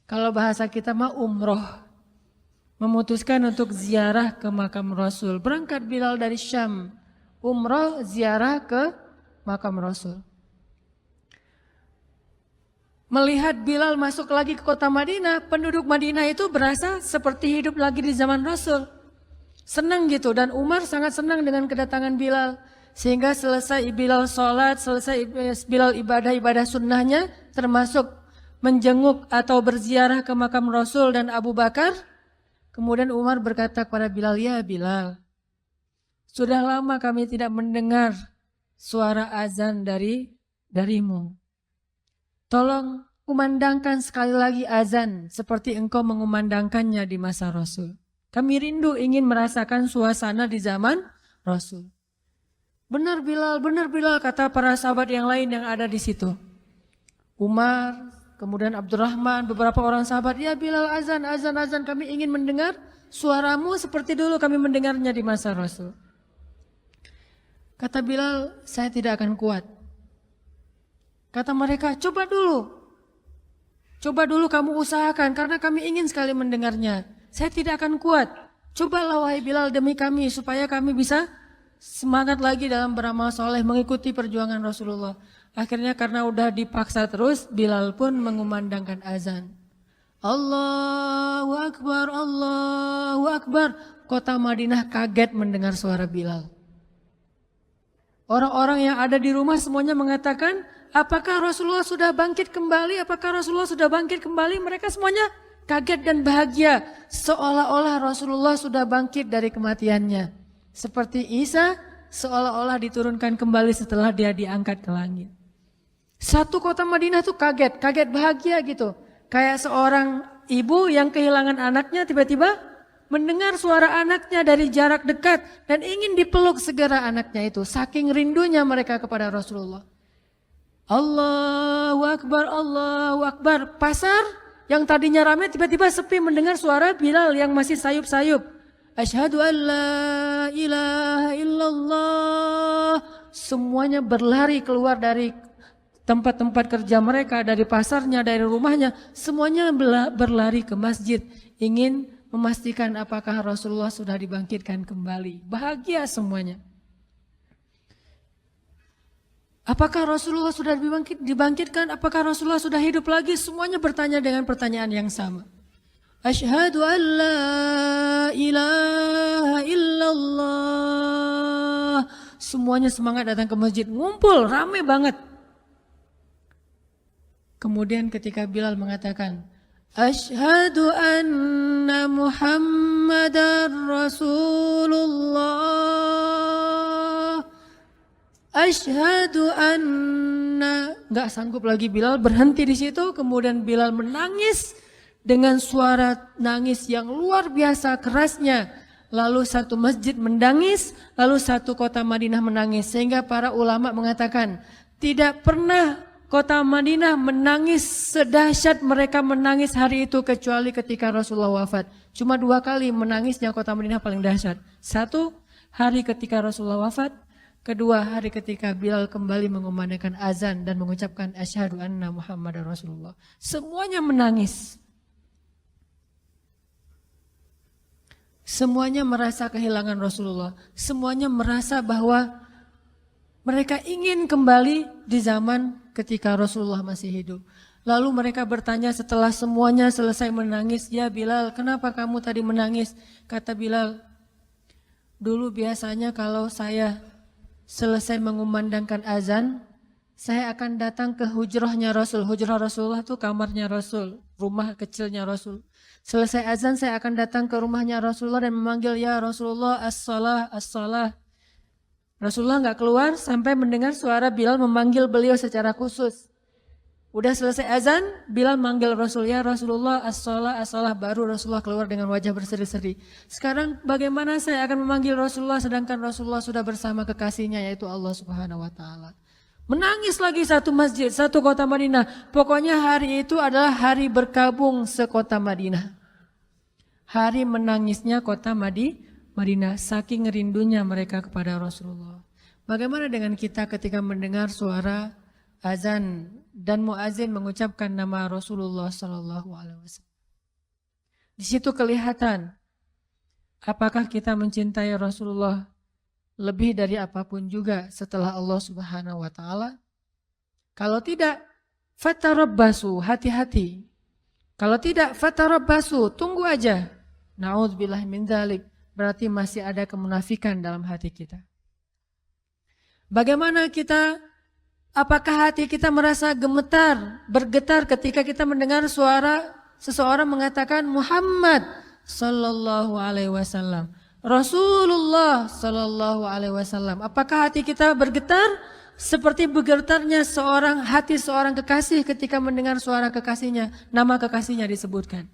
kalau bahasa kita mah umroh. Memutuskan untuk ziarah ke makam Rasul. Berangkat Bilal dari Syam, umroh ziarah ke makam Rasul. Melihat Bilal masuk lagi ke kota Madinah, penduduk Madinah itu berasa seperti hidup lagi di zaman Rasul. Senang gitu, dan Umar sangat senang dengan kedatangan Bilal. Sehingga selesai Bilal sholat, selesai Bilal ibadah-ibadah sunnahnya, termasuk menjenguk atau berziarah ke makam Rasul dan Abu Bakar. Kemudian Umar berkata kepada Bilal, ya Bilal, Sudah lama kami tidak mendengar suara azan darimu. Tolong kumandangkan sekali lagi azan seperti engkau mengumandangkannya di masa Rasul. Kami rindu ingin merasakan suasana di zaman Rasul. Benar Bilal, kata para sahabat yang lain yang ada di situ. Umar, kemudian Abdurrahman, beberapa orang sahabat, ya Bilal azan, kami ingin mendengar suaramu seperti dulu kami mendengarnya di masa Rasul. Kata Bilal, saya tidak akan kuat. Kata mereka, coba dulu kamu usahakan karena kami ingin sekali mendengarnya. Saya tidak akan kuat. Cobalah wahai Bilal demi kami supaya kami bisa semangat lagi dalam beramal soleh mengikuti perjuangan Rasulullah. Akhirnya karena udah dipaksa terus, Bilal pun mengumandangkan azan. Allahu Akbar, Allahu Akbar. Kota Madinah kaget mendengar suara Bilal. Orang-orang yang ada di rumah semuanya mengatakan, apakah Rasulullah sudah bangkit kembali? Apakah Rasulullah sudah bangkit kembali? Mereka semuanya kaget dan bahagia. Seolah-olah Rasulullah sudah bangkit dari kematiannya. Seperti Isa seolah-olah diturunkan kembali setelah dia diangkat ke langit. Satu kota Madinah tuh kaget bahagia gitu. Kayak seorang ibu yang kehilangan anaknya tiba-tiba mendengar suara anaknya dari jarak dekat dan ingin dipeluk segera anaknya itu. Saking rindunya mereka kepada Rasulullah. Allahu Akbar, Allahu Akbar. Pasar yang tadinya ramai tiba-tiba sepi mendengar suara Bilal yang masih sayup-sayup. Asyhadu an la ilaha illallah. Semuanya berlari keluar dari tempat-tempat kerja mereka, dari pasarnya, dari rumahnya. Semuanya berlari ke masjid. Ingin memastikan apakah Rasulullah sudah dibangkitkan kembali. Bahagia semuanya. Apakah Rasulullah sudah dibangkitkan? Apakah Rasulullah sudah hidup lagi? Semuanya bertanya dengan pertanyaan yang sama. Asyhadu an la ilaha illallah. Semuanya semangat datang ke masjid, ngumpul, rame banget. Kemudian ketika Bilal mengatakan, Asyhadu anna Muhammadar Rasulullah. Asyhadu anna. Gak sanggup lagi Bilal, berhenti di situ. Kemudian Bilal menangis dengan suara nangis yang luar biasa kerasnya. Lalu satu masjid menangis, lalu satu kota Madinah menangis. Sehingga para ulama mengatakan, tidak pernah kota Madinah menangis sedahsyat mereka menangis hari itu kecuali ketika Rasulullah wafat. Cuma 2 kali menangisnya kota Madinah paling dahsyat. 1 hari ketika Rasulullah wafat. 2 hari ketika Bilal kembali mengumandangkan azan dan mengucapkan asyhadu anna Muhammadar Rasulullah. Semuanya menangis. Semuanya merasa kehilangan Rasulullah. Semuanya merasa bahwa mereka ingin kembali di zaman ketika Rasulullah masih hidup. Lalu mereka bertanya setelah semuanya selesai menangis, ya Bilal, kenapa kamu tadi menangis? Kata Bilal, dulu biasanya kalau saya selesai mengumandangkan azan, saya akan datang ke hujrahnya Rasul. Hujrah Rasulullah itu kamarnya Rasul, rumah kecilnya Rasul. Selesai azan saya akan datang ke rumahnya Rasulullah dan memanggil, ya Rasulullah as-salah, as-salah. Rasulullah nggak keluar sampai mendengar suara Bilal memanggil beliau secara khusus. Udah selesai azan, Bilal manggil Rasul, ya Rasulullah as-salah, as-salah. Baru Rasulullah keluar dengan wajah berseri-seri. Sekarang bagaimana saya akan memanggil Rasulullah sedangkan Rasulullah sudah bersama kekasihnya yaitu Allah Subhanahu wa taala. Menangis lagi satu masjid, satu kota Madinah. Pokoknya hari itu adalah hari berkabung sekota Madinah. Hari menangisnya kota Madinah, saking rindunya mereka kepada Rasulullah. Bagaimana dengan kita ketika mendengar suara azan dan muazin mengucapkan nama Rasulullah Sallallahu Alaihi Wasallam? Di situ kelihatan apakah kita mencintai Rasulullah lebih dari apapun juga setelah Allah Subhanahu wa taala. Kalau tidak, fatarabbasu, hati-hati. Kalau tidak, fatarabbasu, tunggu aja. Na'udzubillah min dzalik, berarti masih ada kemunafikan dalam hati kita. Bagaimana kita, apakah hati kita merasa gemetar, bergetar ketika kita mendengar suara seseorang mengatakan Muhammad sallallahu alaihi wasallam? Rasulullah Shallallahu Alaihi Wasallam. Apakah hati kita bergetar seperti bergetarnya hati seorang kekasih ketika mendengar suara kekasihnya, nama kekasihnya disebutkan?